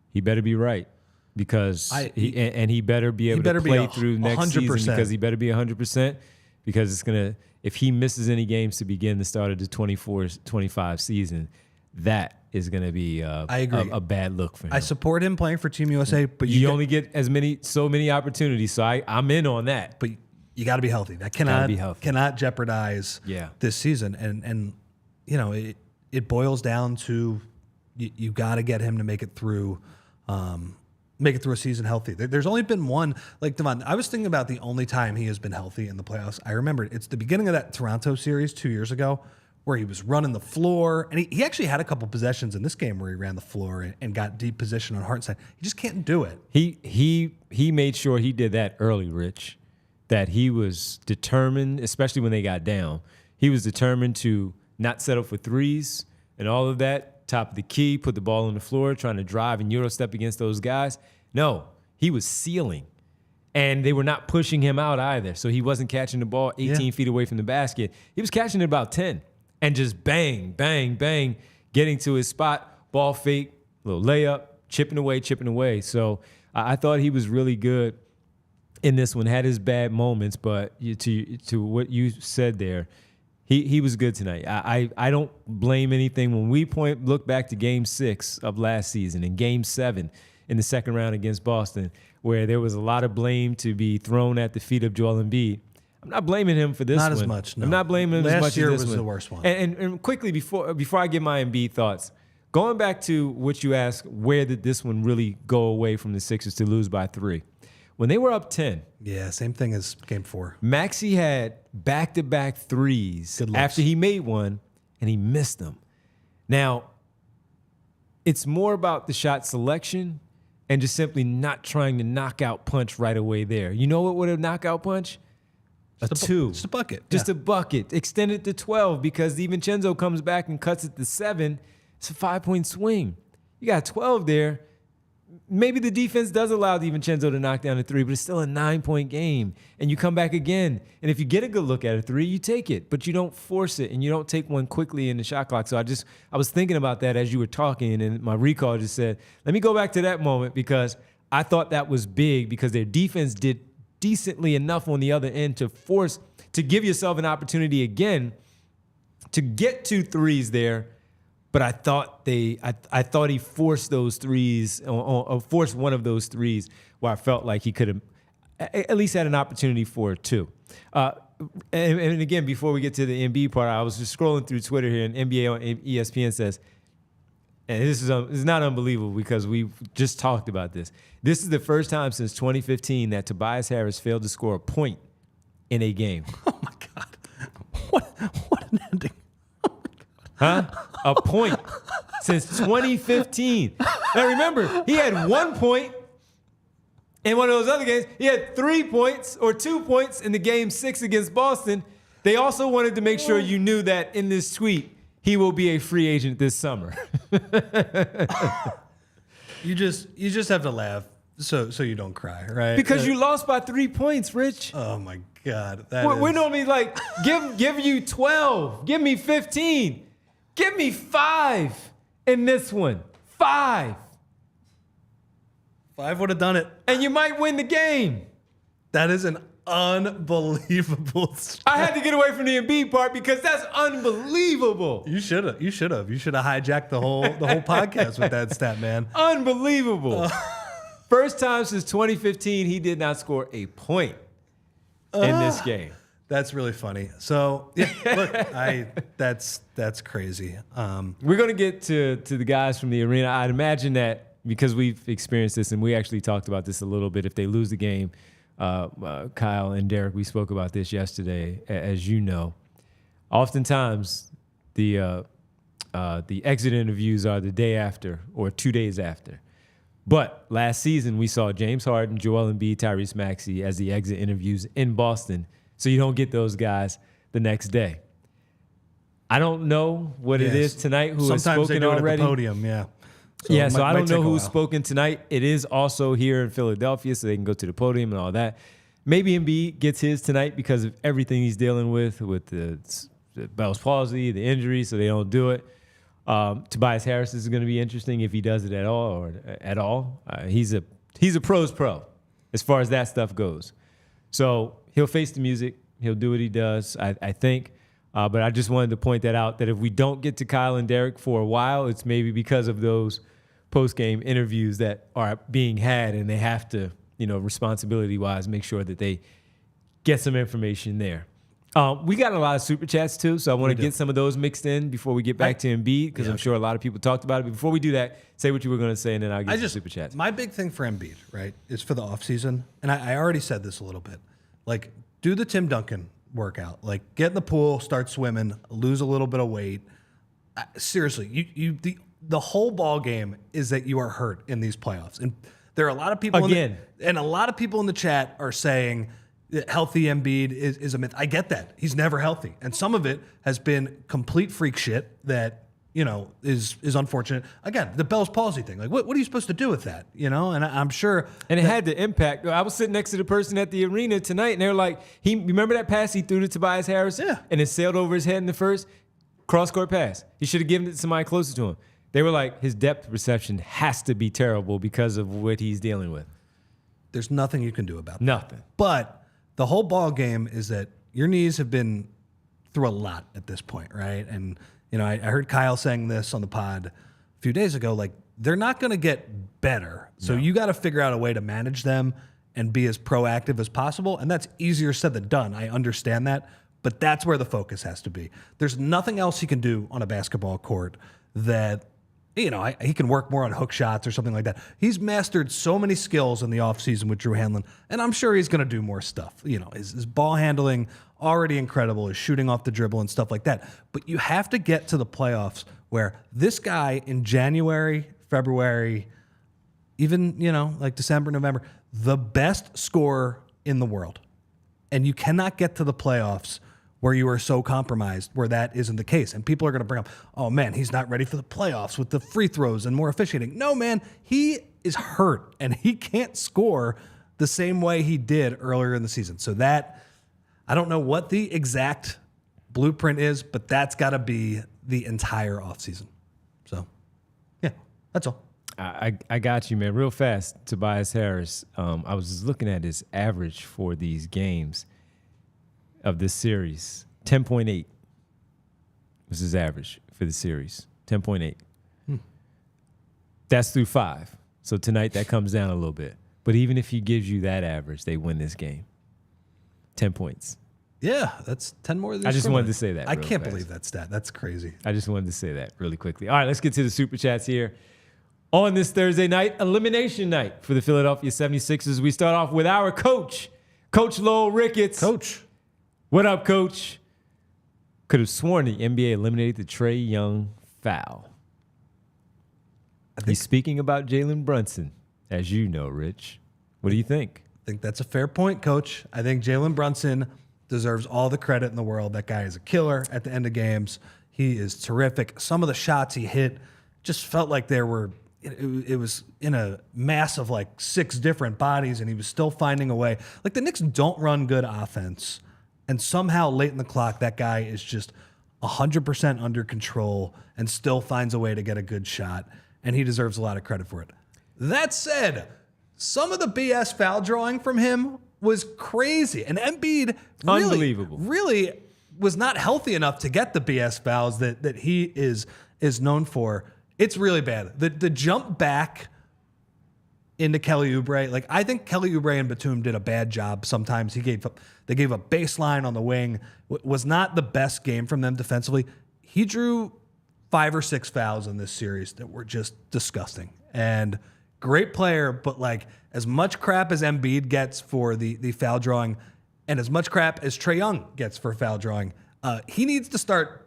he better be right, because he better be able to play through next 100%. Season, because he better be 100%, because it's gonna, if he misses any games to begin the start of the 24-25 season, that is going to be a bad look for him. I support him playing for Team USA, but you only get so many opportunities. So I'm in on that. But you got to be healthy. That cannot jeopardize this season. And you know, it boils down to you got to get him to make it through make it through a season healthy. There's only been one, like Devon, I was thinking about the only time he has been healthy in the playoffs. I remember it's the beginning of that Toronto series 2 years ago where he was running the floor. And he actually had a couple possessions in this game where he ran the floor and got deep position on Hartenstein. He just can't do it. He made sure he did that early, Rich, that he was determined, especially when they got down. He was determined to not settle for threes and all of that. Top of the key, put the ball on the floor, trying to drive and Euro step against those guys. No, he was sealing. And they were not pushing him out either. So he wasn't catching the ball 18 feet away from the basket. He was catching it about 10 and just bang, bang, bang, getting to his spot, ball fake, little layup, chipping away. So I thought he was really good in this one, had his bad moments, but to what you said there, he was good tonight. I don't blame anything. When we look back to Game 6 of last season and Game 7 in the second round against Boston, where there was a lot of blame to be thrown at the feet of Joel Embiid, I'm not blaming him for this one. Not as much, no. I'm not blaming him as much as this one. Last year was the worst one. And quickly, before I give my Embiid thoughts, going back to what you asked, where did this one really go away from the Sixers to lose by 3? When they were up 10. Yeah, same thing as Game 4. Maxey had back-to-back threes after he made one, and he missed them. Now, it's more about the shot selection and just simply not trying to knockout punch right away there. You know what would a knockout punch? A 2. Just a bucket. Just a bucket. Extend it to 12 because DiVincenzo comes back and cuts it to 7. It's a 5-point swing. You got 12 there. Maybe the defense does allow DiVincenzo to knock down a 3, but it's still a 9-point game. And you come back again. And if you get a good look at a 3, you take it. But you don't force it, and you don't take one quickly in the shot clock. So I was thinking about that as you were talking, and my recall just said, let me go back to that moment because I thought that was big because their defense did decently enough on the other end to give yourself an opportunity again to get 2 threes there. But I thought he forced those threes, or forced one of those threes where I felt like he could have at least had an opportunity for 2. And again, before we get to the Embiid part, I was just scrolling through Twitter here, and NBA on ESPN says, and this is not unbelievable because we've just talked about this. This is the first time since 2015 that Tobias Harris failed to score a point in a game. Oh my God! What an ending! Huh? A point since 2015. Now remember, he had 1 point in one of those other games. He had 3 points or 2 points in the Game 6 against Boston. They also wanted to make sure you knew that in this tweet, he will be a free agent this summer. You just have to laugh so you don't cry, right? Because you lost by 3 points, Rich. Oh my God. We're normally like, give you 12. Give me 15. Give me 5 in this one. 5. 5 would have done it. And you might win the game. That is an unbelievable stat. I had to get away from the Embiid part because that's unbelievable. You should have hijacked the whole podcast with that stat, man. Unbelievable. First time since 2015 he did not score a point in this game. That's really funny. So, yeah, look, that's crazy. We're going to get to the guys from the arena. I'd imagine that because we've experienced this, and we actually talked about this a little bit, if they lose the game, Kyle and Derek, we spoke about this yesterday, as you know. Oftentimes, the exit interviews are the day after or 2 days after. But last season, we saw James Harden, Joel Embiid, Tyrese Maxey as the exit interviews in Boston. So you don't get those guys the next day. I don't know what it is tonight who has spoken they do already. It at the podium, yeah. So I don't know who's spoken tonight. It is also here in Philadelphia, so they can go to the podium and all that. Maybe Embiid gets his tonight because of everything he's dealing with the Bell's palsy, the injury, so they don't do it. Tobias Harris is going to be interesting if he does it at all. He's a pro's pro as far as that stuff goes. So he'll face the music. He'll do what he does, I think. But I just wanted to point that out, that if we don't get to Kyle and Derek for a while, it's maybe because of those post-game interviews that are being had, and they have to, responsibility-wise, make sure that they get some information there. We got a lot of super chats too, so I want to get some of those mixed in before we get back to Embiid, because I'm sure a lot of people talked about it. But before we do that, say what you were going to say, and then I'll get some super chats. My big thing for Embiid, right, is for the offseason, and I already said this a little bit, like, do the Tim Duncan workout. Like, get in the pool, start swimming, lose a little bit of weight. Seriously, the whole ball game is that you are hurt in these playoffs. And there are a lot of people and a lot of people in the chat are saying that healthy Embiid is a myth. I get that. He's never healthy. And some of it has been complete freak shit that, is unfortunate. Again, the Bell's palsy thing. Like, what are you supposed to do with that? And I'm sure. And it had the impact. I was sitting next to the person at the arena tonight, and they were like, remember that pass he threw to Tobias Harris? Yeah. And it sailed over his head in the first cross-court pass. He should have given it to somebody closer to him. They were like, his depth perception has to be terrible because of what he's dealing with. There's nothing you can do about that. Nothing. But the whole ball game is that your knees have been through a lot at this point, right? And, I heard Kyle saying this on the pod a few days ago, like, they're not going to get better. So you got to figure out a way to manage them and be as proactive as possible. And that's easier said than done. I understand that. But that's where the focus has to be. There's nothing else he can do on a basketball court that, he can work more on hook shots or something like that. He's mastered so many skills in the offseason with Drew Hanlon, and I'm sure he's going to do more stuff. His ball handling, already incredible, his shooting off the dribble and stuff like that. But you have to get to the playoffs where this guy in January, February, even, like December, November, the best scorer in the world. And you cannot get to the playoffs where you are so compromised, where that isn't the case. And people are going to bring up, oh, man, he's not ready for the playoffs with the free throws and more officiating. No, man, he is hurt, and he can't score the same way he did earlier in the season. So that, I don't know what the exact blueprint is, but that's got to be the entire offseason. So, yeah, that's all. I got you, man. Real fast, Tobias Harris. I was just looking at his average for these games of this series. 10.8 was his average for the series. 10.8. That's through 5. So tonight that comes down a little bit. But even if he gives you that average, they win this game. 10 points. Yeah, that's 10 more than I just wanted to say that. I can't believe that stat. That's crazy. I just wanted to say that really quickly. All right, let's get to the super chats here. On this Thursday night, elimination night for the Philadelphia 76ers. We start off with our coach, Coach Lowell Ricketts. Coach. What up, Coach? Could have sworn the NBA eliminated the Trae Young foul. He's speaking about Jalen Brunson, as you know, Rich. What do you think? I think that's a fair point, Coach. I think Jalen Brunson deserves all the credit in the world. That guy is a killer at the end of games. He is terrific. Some of the shots he hit just felt like there were, it was in a mass of like 6 different bodies, and he was still finding a way. Like, the Knicks don't run good offense, and somehow late in the clock, that guy is just 100% under control and still finds a way to get a good shot, and he deserves a lot of credit for it. That said, some of the BS foul drawing from him was crazy, and Embiid really was not healthy enough to get the BS fouls that he is known for. It's really bad. The jump back into Kelly Oubre, like, I think Kelly Oubre and Batum did a bad job sometimes. They gave a baseline on the wing. Was not the best game from them defensively. He drew 5 or 6 fouls in this series that were just disgusting. And great player, but like, as much crap as Embiid gets for the foul drawing, and as much crap as Trae Young gets for foul drawing, he needs to start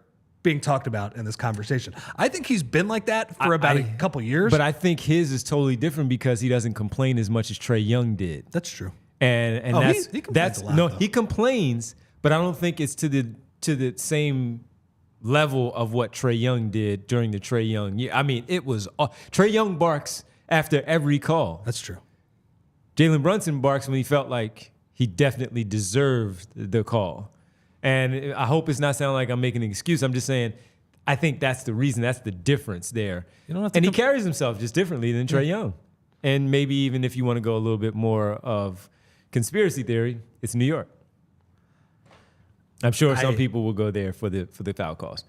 being talked about in this conversation. I think he's been like that for about a couple years. But I think his is totally different because he doesn't complain as much as Trae Young did. That's true. And he complains a lot, though. He complains, but I don't think it's to the same level of what Trae Young did during the Trae Young year. I mean, it was Trae Young barks after every call. That's true. Jalen Brunson barks when he felt like he definitely deserved the call. And I hope it's not sounding like I'm making an excuse. I'm just saying, I think that's the reason. That's the difference there. He carries himself just differently than Trae Young. And maybe even if you want to go a little bit more of conspiracy theory, it's New York. I'm sure some people will go there for the foul calls.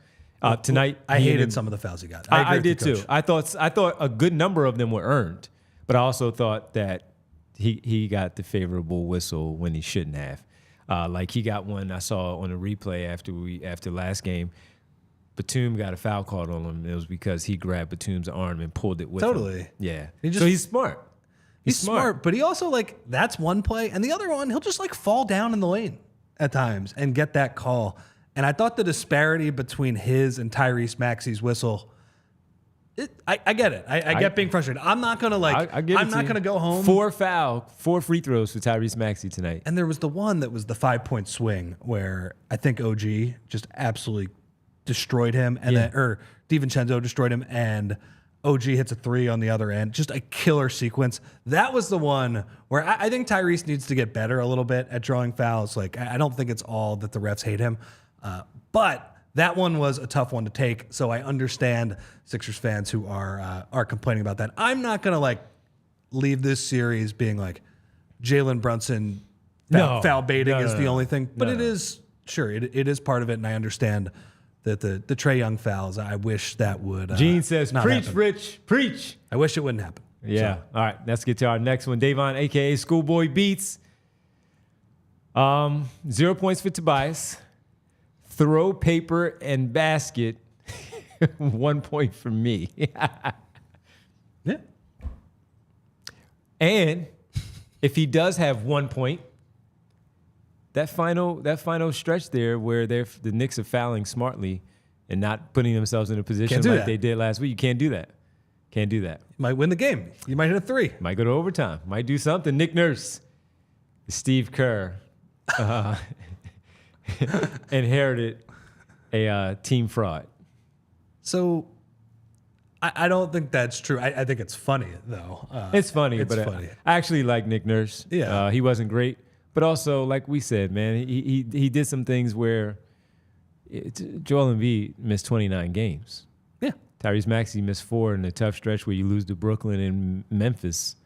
Tonight, I hated some of the fouls he got. I did too. I thought a good number of them were earned, but I also thought that he got the favorable whistle when he shouldn't have. Like he got one I saw on a replay after last game. Batum got a foul called on him. It was because he grabbed Batum's arm and pulled it with him. Totally. Yeah. So he's smart. He's smart, but he also that's one play, and the other one he'll just fall down in the lane at times and get that call. And I thought the disparity between his and Tyrese Maxey's whistle. I get it. I get being frustrated. I'm not gonna I'm not gonna go home. 4 free throws for Tyrese Maxey tonight. And there was the one that was the 5-point swing where I think OG just absolutely destroyed him, and or DiVincenzo destroyed him, and OG hits a 3 on the other end. Just a killer sequence. That was the one where I think Tyrese needs to get better a little bit at drawing fouls. I don't think it's all that the refs hate him, but that one was a tough one to take. So I understand Sixers fans who are complaining about that. I'm not gonna leave this series being Jalen Brunson foul baiting is the only thing, but it is it is part of it, and I understand that the Trae Young fouls, I wish that would Gene says, preach, happen. Rich, preach. I wish it wouldn't happen. Yeah. So. All right, let's get to our next one. Davon, a.k.a. Schoolboy Beats. 0 points for Tobias. Throw, paper, and basket. 1 point for me. Yeah. And if he does have 1 point, that final stretch there where the Knicks are fouling smartly and not putting themselves in a position they did last week, you can't do that. Can't do that. You might win the game. You might hit a 3. Might go to overtime. Might do something. Nick Nurse, Steve Kerr, inherited a team fraud. So I don't think that's true. I think it's funny, though. It's funny, but funny. I actually like Nick Nurse. Yeah. He wasn't great. But also, like we said, man, he did some things where Joel Embiid missed 29 games. Yeah. Tyrese Maxey missed 4 in a tough stretch where you lose to Brooklyn and Memphis.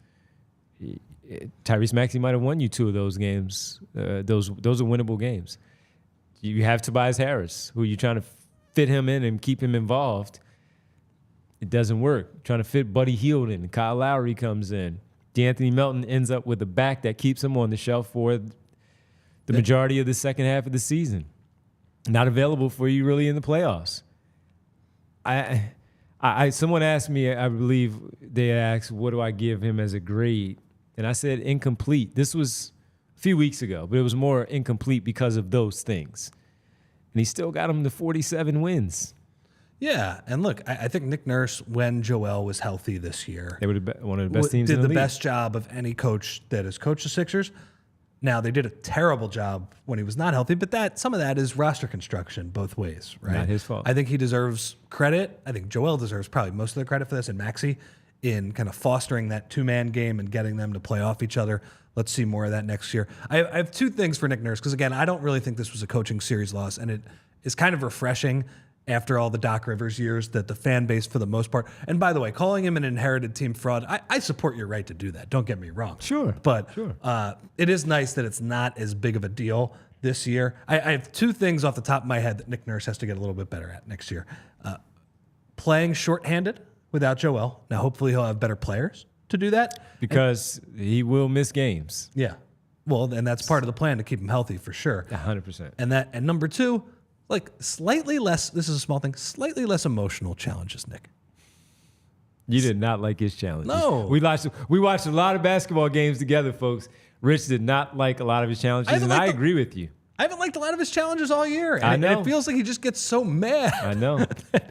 Tyrese Maxey might have won you 2 of those games. Those are winnable games. You have Tobias Harris, who you're trying to fit him in and keep him involved. It doesn't work. Trying to fit Buddy Hield in. Kyle Lowry comes in. DeAnthony Melton ends up with a back that keeps him on the shelf for the majority of the second half of the season. Not available for you really in the playoffs. Someone asked me, I believe they asked, what do I give him as a grade? And I said incomplete. This was a few weeks ago, but it was more incomplete because of those things. And he still got him to 47 wins. Yeah, and look, I think Nick Nurse, when Joel was healthy this year, they were one of the best teams in the league. Did the best job of any coach that has coached the Sixers. Now, they did a terrible job when he was not healthy, but some of that is roster construction both ways, right? Not his fault. I think he deserves credit. I think Joel deserves probably most of the credit for this, and Maxey in kind of fostering that 2-man game and getting them to play off each other. Let's see more of that next year. I have 2 things for Nick Nurse, because, again, I don't really think this was a coaching series loss, and it is kind of refreshing after all the Doc Rivers years that the fan base, for the most part, and by the way, calling him an inherited team fraud, I support your right to do that. Don't get me wrong. Sure. But it is nice that it's not as big of a deal this year. I have 2 things off the top of my head that Nick Nurse has to get a little bit better at next year. Playing shorthanded without Joel. Now, hopefully he'll have better players to do that. Because he will miss games. Yeah. Well, and that's part of the plan to keep him healthy for sure. 100%. And number 2, slightly less, this is a small thing, slightly less emotional challenges, Nick. You did not like his challenges. No. We watched a lot of basketball games together, folks. Rich did not like a lot of his challenges, and I agree with you. I haven't liked a lot of his challenges all year. And I know. And it feels like he just gets so mad. I know.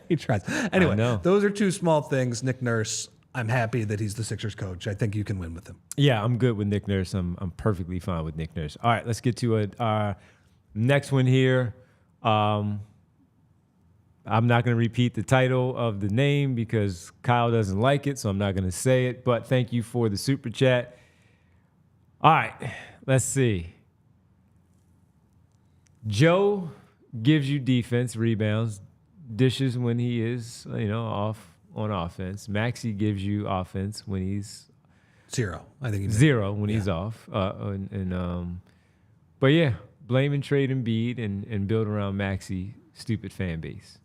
He tries. Anyway, I know. Those are 2 small things. Nick Nurse, I'm happy that he's the Sixers coach. I think you can win with him. Yeah, I'm good with Nick Nurse. I'm perfectly fine with Nick Nurse. All right, let's get to our next one here. I'm not going to repeat the title of the name because Kyle doesn't like it, so I'm not going to say it. But thank you for the super chat. All right, let's see. Joe gives you defense, rebounds, dishes when he is, off on offense. Maxey gives you offense when he's 0. I think he's 0 when he's off. But yeah, blame and trade Embiid and build around Maxey. Stupid fan base.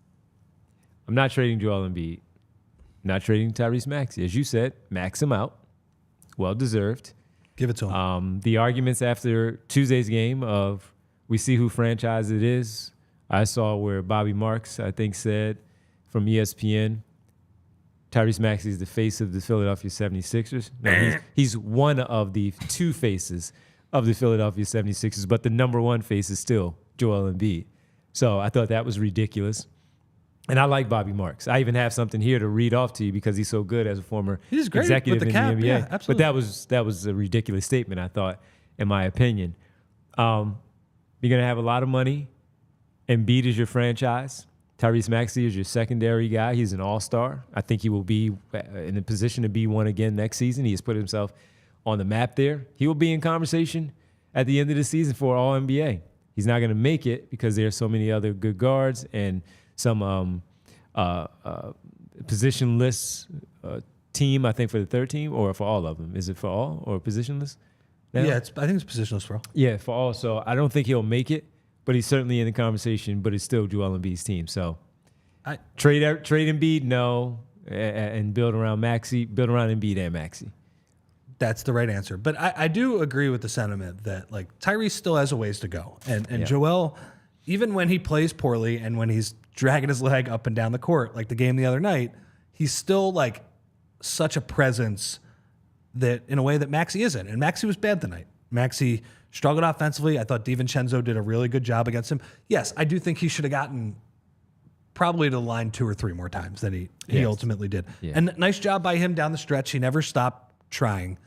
I'm not trading Joel Embiid. Not trading Tyrese Maxey. As you said, max him out. Well deserved. Give it to him. The arguments after Tuesday's game of We see who franchise it is. I saw where Bobby Marks, I think, said from ESPN, Tyrese Maxey is the face of the Philadelphia 76ers. No, he's one of the two faces of the Philadelphia 76ers, but the number one face is still Joel Embiid. So I thought that was ridiculous. And I like Bobby Marks. I even have something here to read off to you because he's so good as a former executive in the NBA. Yeah, absolutely. But that was a ridiculous statement, I thought, in my opinion. You're going to have a lot of money. Embiid is your franchise. Tyrese Maxey is your secondary guy. He's an all-star. I think he will be in a position to be one again next season. He has put himself on the map there. He will be in conversation at the end of the season for All-NBA. He's not going to make it because there are so many other good guards and some positionless team, I think, for the third team or for all of them. Is it for all or positionless? Now? Yeah, I think it's positionless for all. Yeah, for all. So I don't think he'll make it, but he's certainly in the conversation, but it's still Joel Embiid's team. So trade Embiid, no, and build around Maxey, build around Embiid and Maxey. That's the right answer. But I do agree with the sentiment that, like, Tyrese still has a ways to go. And Joel, even when he plays poorly and when he's dragging his leg up and down the court, like the game the other night, he's still, like, such a presence that in a way that Maxey isn't. And Maxey was bad tonight. Maxey struggled offensively. I thought DiVincenzo did a really good job against him. Yes, I do think he should have gotten probably to the line 2 or 3 more times than he ultimately did. Yeah. And nice job by him down the stretch. He never stopped trying.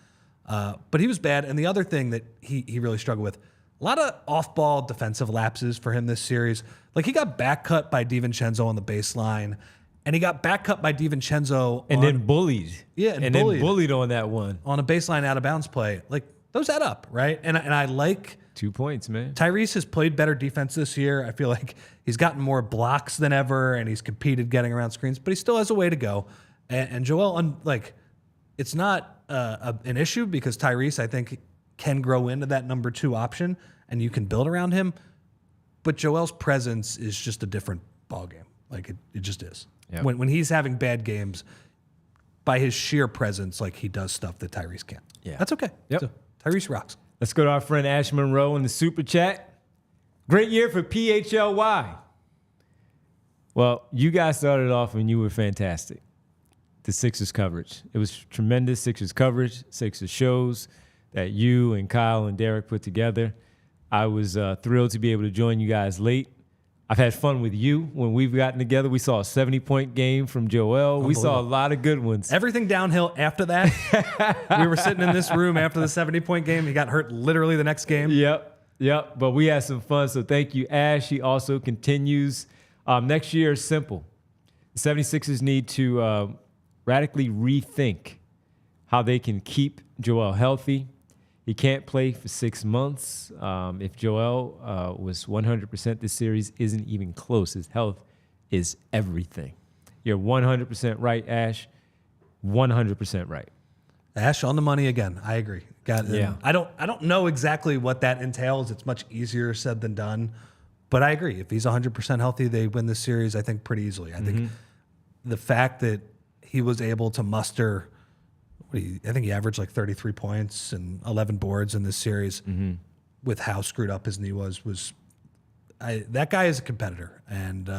But he was bad. And the other thing that he really struggled with, a lot of off-ball defensive lapses for him this series. Like, he got back cut by DiVincenzo on the baseline, and he got back cut by DiVincenzo and then bullied. Yeah, and then bullied on that one. On a baseline out-of-bounds play. Like, those add up, right? And I like 2 points, man. Tyrese has played better defense this year. I feel like he's gotten more blocks than ever, and he's competed getting around screens, but he still has a way to go. And Joel, it's not an issue because Tyrese, I think, can grow into that number 2 option, and you can build around him. But Joel's presence is just a different ballgame. Like, it just is. Yep. When he's having bad games, by his sheer presence, like, he does stuff that Tyrese can't. Yeah. That's okay. Yep. So, Tyrese rocks. Let's go to our friend Ash Monroe in the Super Chat. Great year for PHLY. Well, you guys started off and you were fantastic. The Sixers coverage. It was tremendous Sixers coverage, Sixers shows that you and Kyle and Derek put together. I was thrilled to be able to join you guys late. I've had fun with you when we've gotten together. We saw a 70-point game from Joel. We saw a lot of good ones. Everything downhill after that. We were sitting in this room after the 70-point game. He got hurt literally the next game. Yep. But we had some fun, so thank you, Ash. He also continues. Next year is simple. The 76ers need to radically rethink how they can keep Joel healthy. He can't play for 6 months. If Joel was 100%, this series isn't even close. His health is everything. You're 100% right, Ash. 100% right. Ash on the money again. I agree. I don't know exactly what that entails. It's much easier said than done. But I agree. If he's 100% healthy, they win this series, I think, pretty easily. I think the fact that he was able to muster, I think he averaged like 33 points and 11 boards in this series with how screwed up his knee was that guy is a competitor, and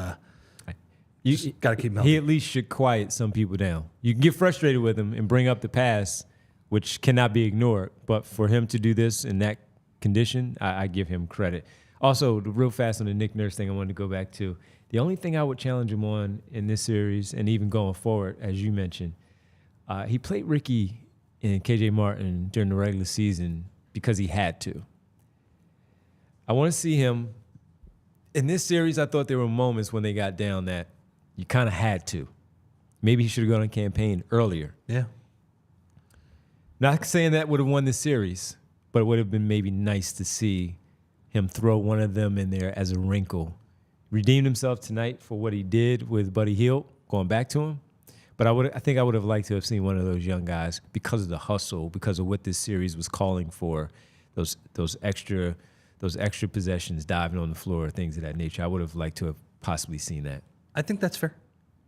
you got to keep him healthy. He at least should quiet some people down. You can get frustrated with him and bring up the past, which cannot be ignored, but for him to do this in that condition, I give him credit. Also, real fast on the Nick Nurse thing I wanted to go back to. The only thing I would challenge him on in this series, and even going forward, as you mentioned, he played Ricky and KJ Martin during the regular season because he had to. I want to see him. In this series, I thought there were moments when they got down that you kind of had to. Maybe he should have gone on campaign earlier. Yeah. Not saying that would have won the series, but it would have been maybe nice to see him throw one of them in there as a wrinkle. Redeemed himself tonight for what he did with Buddy Hield, going back to him. But I think I would have liked to have seen one of those young guys because of the hustle, because of what this series was calling for, those extra possessions, diving on the floor, things of that nature. I would have liked to have possibly seen that. I think that's fair.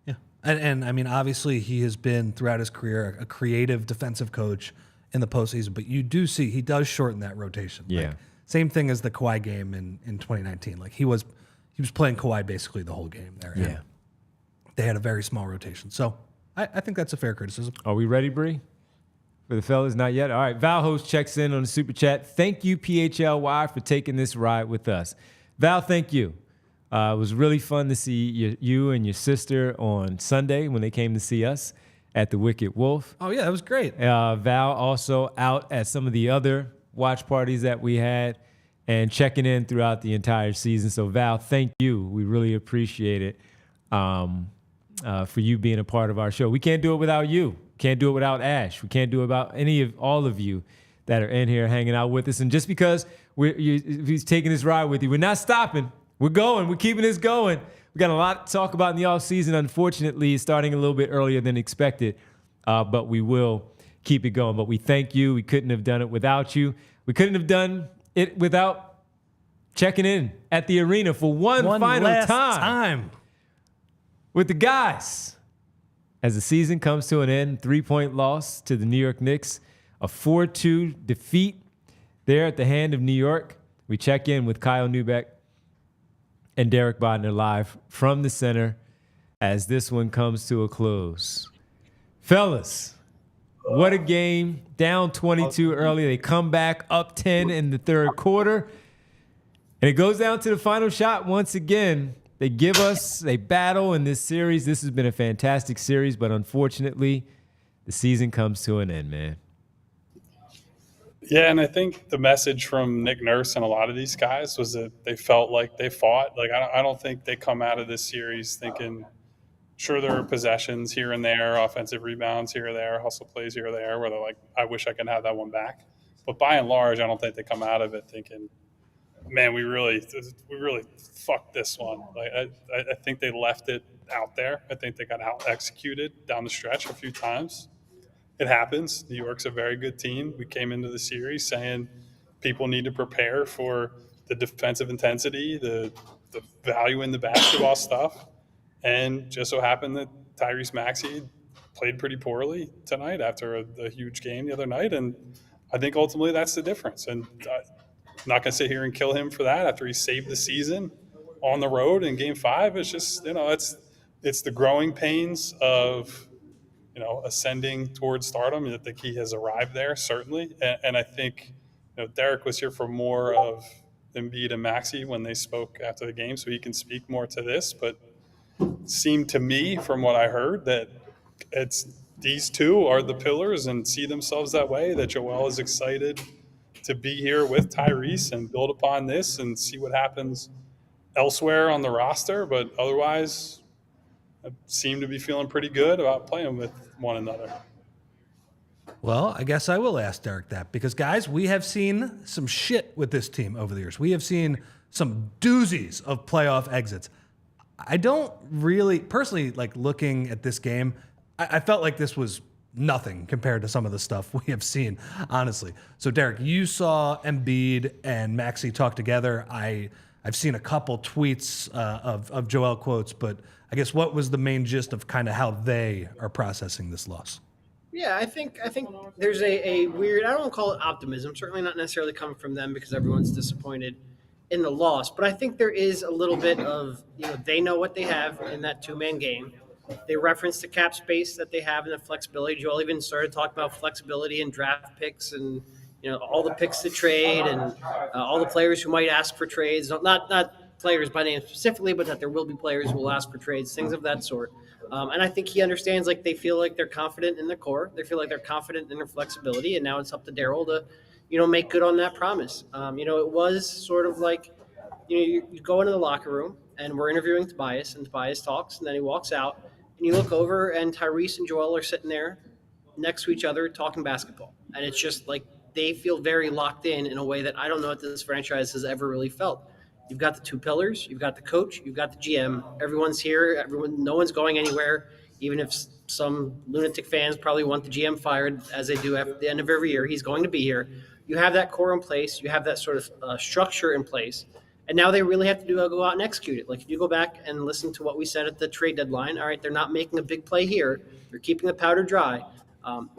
Yeah. And I mean, obviously he has been throughout his career a creative defensive coach in the postseason, but you do see he does shorten that rotation. Yeah. Like, Same thing as the Kawhi game in 2019. Like he was playing Kawhi basically the whole game there. Yeah. They had a very small rotation. So I think that's a fair criticism. Are we ready, Bree? For the fellas, not yet. All right, Val Host checks in on the super chat. Thank you, PHLY, for taking this ride with us. Val, thank you. It was really fun to see you and your sister on Sunday when they came to see us at the Wicked Wolf. Oh, yeah, that was great. Val also out at some of the other watch parties that we had and checking in throughout the entire season. So, Val, thank you. We really appreciate it for you being a part of our show. We can't do it without you. Can't do it without Ash. We can't do it without all of you that are in here hanging out with us. And just because he's taking this ride with you, we're not stopping. We're going. We're keeping this going. We got a lot to talk about in the offseason. Unfortunately, it's starting a little bit earlier than expected, but we will keep it going. But we thank you. We couldn't have done it without you. We couldn't have done it without checking in at the arena for one final last time with the guys. As the season comes to an end, 3-point loss to the New York Knicks, a 4-2 defeat there at the hand of New York. We check in with Kyle Neubeck and Derek Bodner live from the center as this one comes to a close. Fellas, what a game. Down 22 early. They come back up 10 in the third quarter. And it goes down to the final shot once again. They battle in this series. This has been a fantastic series, but unfortunately, the season comes to an end, man. Yeah, and I think the message from Nick Nurse and a lot of these guys was that they felt like they fought. Like I don't think they come out of this series thinking, sure, there are possessions here and there, offensive rebounds here or there, hustle plays here or there, where they're like, I wish I could have that one back. But by and large, I don't think they come out of it thinking, man, we really fucked this one. Like I think they left it out there. I think they got out executed down the stretch a few times. It happens. New York's a very good team. We came into the series saying people need to prepare for the defensive intensity, the value in the basketball stuff. And just so happened that Tyrese Maxey played pretty poorly tonight after a huge game the other night. And I think ultimately that's the difference. And I'm not going to sit here and kill him for that after he saved the season on the road in Game 5. It's just, it's the growing pains of, ascending towards stardom. I think he has arrived there, certainly. And I think, Derek was here for more of Embiid and Maxey when they spoke after the game, so he can speak more to this. But it seemed to me, from what I heard, that these two are the pillars and see themselves that way, that Joel is excited to be here with Tyrese and build upon this and see what happens elsewhere on the roster. But otherwise, I seem to be feeling pretty good about playing with one another. Well, I guess I will ask Derek that because, guys, we have seen some shit with this team over the years. We have seen some doozies of playoff exits. I don't really, personally, like looking at this game, I felt like this was nothing compared to some of the stuff we have seen, honestly. So, Derek, you saw Embiid and Maxey talk together. I've seen a couple tweets of Joel quotes, but I guess what was the main gist of kind of how they are processing this loss? Yeah, I think there's a weird, I don't want to call it optimism, certainly not necessarily coming from them because everyone's disappointed in the loss, but I think there is a little bit of, they know what they have in that two-man game. They referenced the cap space that they have and the flexibility. Joel even started talking about flexibility and draft picks and, all the picks to trade and all the players who might ask for trades, not players by name specifically, but that there will be players who will ask for trades, things of that sort. And I think he understands, like, they feel like they're confident in their core. They feel like they're confident in their flexibility. And now it's up to Daryl to, make good on that promise. It was sort of like, you go into the locker room and we're interviewing Tobias and Tobias talks and then he walks out and you look over and Tyrese and Joel are sitting there next to each other talking basketball. And it's just like, they feel very locked in a way that I don't know if this franchise has ever really felt. You've got the two pillars, you've got the coach, you've got the GM. Everyone's here. No one's going anywhere, even if some lunatic fans probably want the GM fired, as they do at the end of every year. He's going to be here. You have that core in place. You have that sort of structure in place. And now they really have to go out and execute it. Like if you go back and listen to what we said at the trade deadline, all right, they're not making a big play here. They're keeping the powder dry.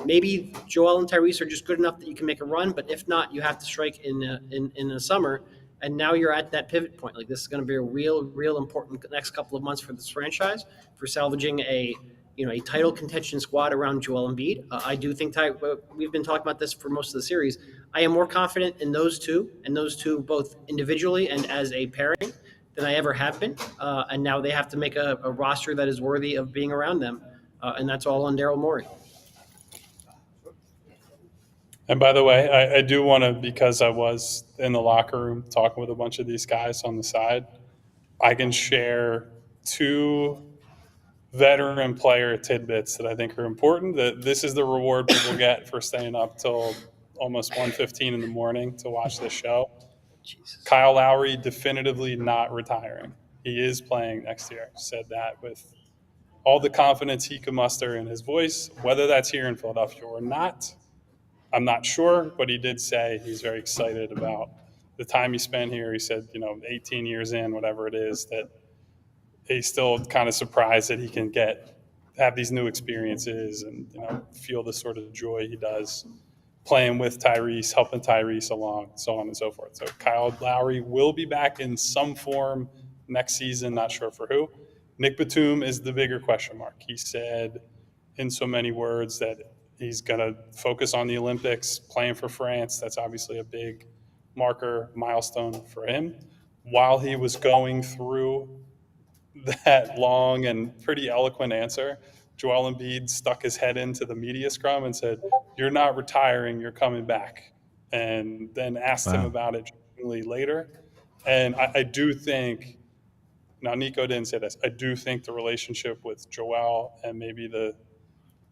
Maybe Joel and Tyrese are just good enough that you can make a run, but if not, you have to strike in the summer. And now you're at that pivot point. Like, this is going to be a real important next couple of months for this franchise for salvaging a title contention squad around Joel Embiid. I do think we've been talking about this for most of the series. I am more confident in those two both individually and as a pairing than I ever have been. And now they have to make a roster that is worthy of being around them. And that's all on Daryl Morey. And by the way, I do want to, because I was in the locker room talking with a bunch of these guys on the side, I can share 2 veteran player tidbits that I think are important. That this is the reward people get for staying up till almost 1:15 in the morning to watch this show. Jesus. Kyle Lowry definitively not retiring. He is playing next year. Said that with all the confidence he could muster in his voice. Whether that's here in Philadelphia or not, I'm not sure, but he did say he's very excited about the time he spent here. He said, 18 years in, whatever it is, that he's still kind of surprised that he can have these new experiences and, feel the sort of joy he does playing with Tyrese, helping Tyrese along, so on and so forth. So Kyle Lowry will be back in some form next season, not sure for who. Nic Batum is the bigger question mark. He said in so many words that he's going to focus on the Olympics, playing for France. That's obviously a big milestone for him. While he was going through that long and pretty eloquent answer, Joel Embiid stuck his head into the media scrum and said, "You're not retiring, you're coming back." And then asked him about it later. And I do think, now Nico didn't say this, I do think the relationship with Joel and maybe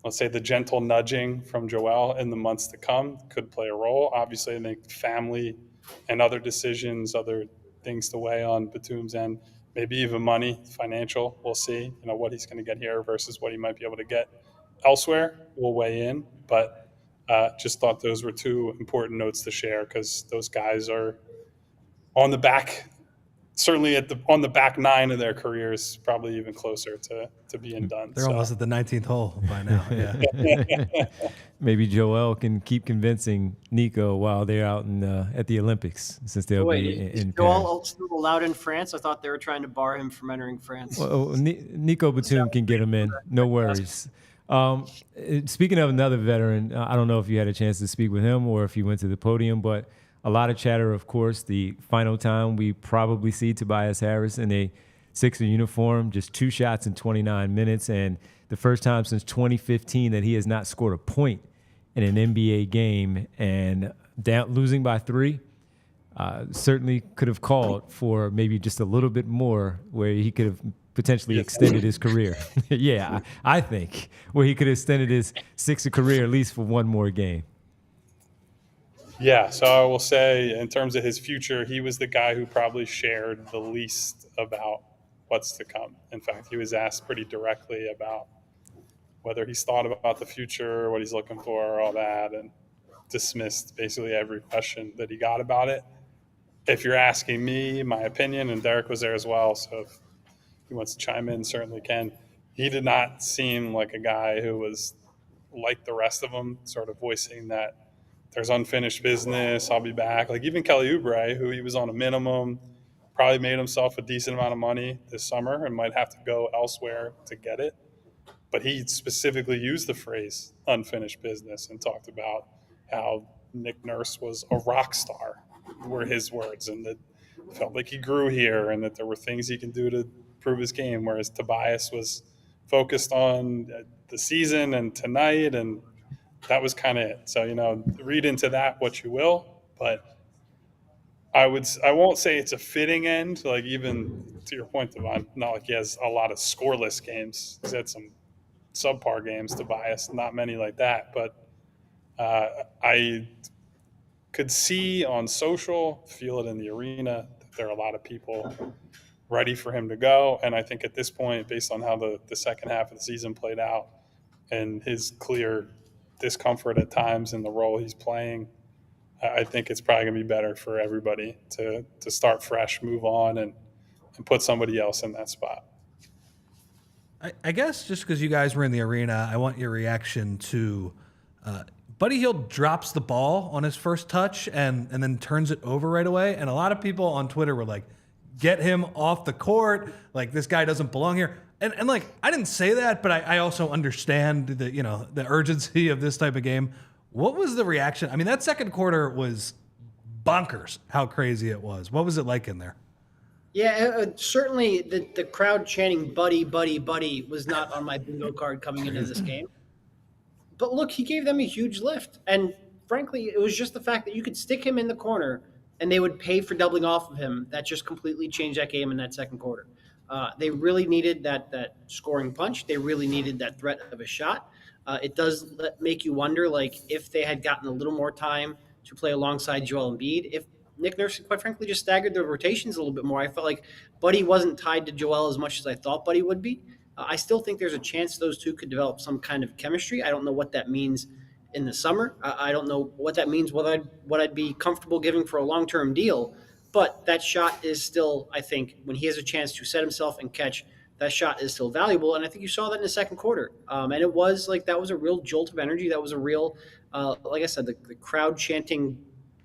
let's say the gentle nudging from Joel in the months to come could play a role. Obviously, I think family and other decisions, other things to weigh on Batum's end, maybe even money, financial, we'll see, what he's going to get here versus what he might be able to get elsewhere will weigh in. But just thought those were 2 important notes to share because those guys are on the back, certainly on the back 9 of their careers, probably even closer to being done. They're almost at the 19th hole by now. Yeah. Maybe Joel can keep convincing Nico while they're out at the Olympics, since they'll be in Paris. Joel still allowed in France? I thought they were trying to bar him from entering France. Well, Nico Batum can get him in. No worries. Speaking of another veteran, I don't know if you had a chance to speak with him or if he went to the podium, but a lot of chatter, of course, the final time we probably see Tobias Harris in a Sixer uniform, just 2 shots in 29 minutes, and the first time since 2015 that he has not scored a point in an NBA game, and losing by 3 certainly could have called for maybe just a little bit more where he could have potentially extended his career. Yeah, I think where he could have extended his Sixer career at least for one more game. Yeah, so I will say in terms of his future, he was the guy who probably shared the least about what's to come. In fact, he was asked pretty directly about whether he's thought about the future, what he's looking for, all that, and dismissed basically every question that he got about it. If you're asking me, my opinion, and Derek was there as well, so if he wants to chime in, certainly can. He did not seem like a guy who was like the rest of them, sort of voicing that there's unfinished business, I'll be back. Like even Kelly Oubre, who he was on a minimum, probably made himself a decent amount of money this summer and might have to go elsewhere to get it. But he specifically used the phrase unfinished business and talked about how Nick Nurse was a rock star, were his words, and that felt like he grew here and that there were things he can do to prove his game, whereas Tobias was focused on the season and tonight, and that was kind of it. So, read into that what you will, but I won't say it's a fitting end. Like even to your point, Devon, not like he has a lot of scoreless games. He's had some subpar games, Tobias, not many like that. But I could see on social, feel it in the arena, that there are a lot of people ready for him to go. And I think at this point, based on how the second half of the season played out and his clear discomfort at times in the role he's playing, I think it's probably going to be better for everybody to start fresh, move on, and put somebody else in that spot. I guess just because you guys were in the arena, I want your reaction to Buddy Hield drops the ball on his first touch and then turns it over right away. And a lot of people on Twitter were like, get him off the court. Like, this guy doesn't belong here. And like, I didn't say that, but I also understand the urgency of this type of game. What was the reaction? I mean, that second quarter was bonkers how crazy it was. What was it like in there? Yeah, certainly the crowd chanting "Buddy, Buddy, Buddy" was not on my bingo card coming into this game. But look, he gave them a huge lift. And frankly, it was just the fact that you could stick him in the corner and they would pay for doubling off of him. That just completely changed that game in that second quarter. They really needed that scoring punch. They really needed that threat of a shot. It does make you wonder, like, if they had gotten a little more time to play alongside Joel Embiid, if Nick Nurse, quite frankly, just staggered the rotations a little bit more. I felt like Buddy wasn't tied to Joel as much as I thought Buddy would be. I still think there's a chance those two could develop some kind of chemistry. I don't know what that means in the summer. I don't know what that means, what I'd be comfortable giving for a long-term deal. But that shot is still, I think, when he has a chance to set himself and catch, that shot is still valuable. And I think you saw that in the second quarter. And it was like, that was a real jolt of energy. That was a real, like I said, the crowd chanting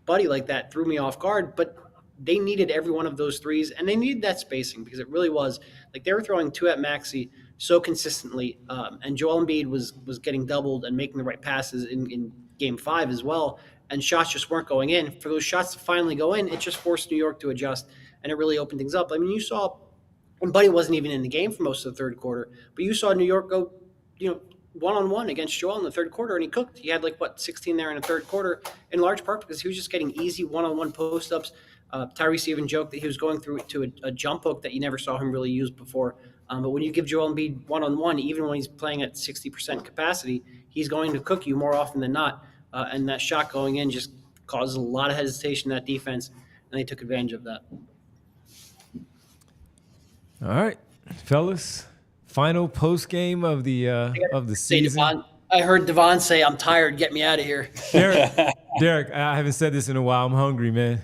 Buddy like that threw me off guard. But they needed every one of those threes, and they needed that spacing, because it really was like they were throwing two at Maxey so consistently. And Joel Embiid was getting doubled and making the right passes in game 5 as well. And shots just weren't going in. For those shots to finally go in, it just forced New York to adjust, and it really opened things up. I mean, you saw, and Buddy wasn't even in the game for most of the third quarter, but you saw New York go, one-on-one against Joel in the third quarter, and he cooked. He had 16 there in the third quarter, in large part because he was just getting easy one-on-one post-ups. Tyrese even joked that he was going through to a jump hook that you never saw him really use before. But when you give Joel Embiid one-on-one, even when he's playing at 60% capacity, he's going to cook you more often than not. And that shot going in just caused a lot of hesitation in that defense, and they took advantage of that. All right, fellas. Final post game of the season. Devon, I heard Devon say, "I'm tired. Get me out of here." Derek, I haven't said this in a while. I'm hungry, man.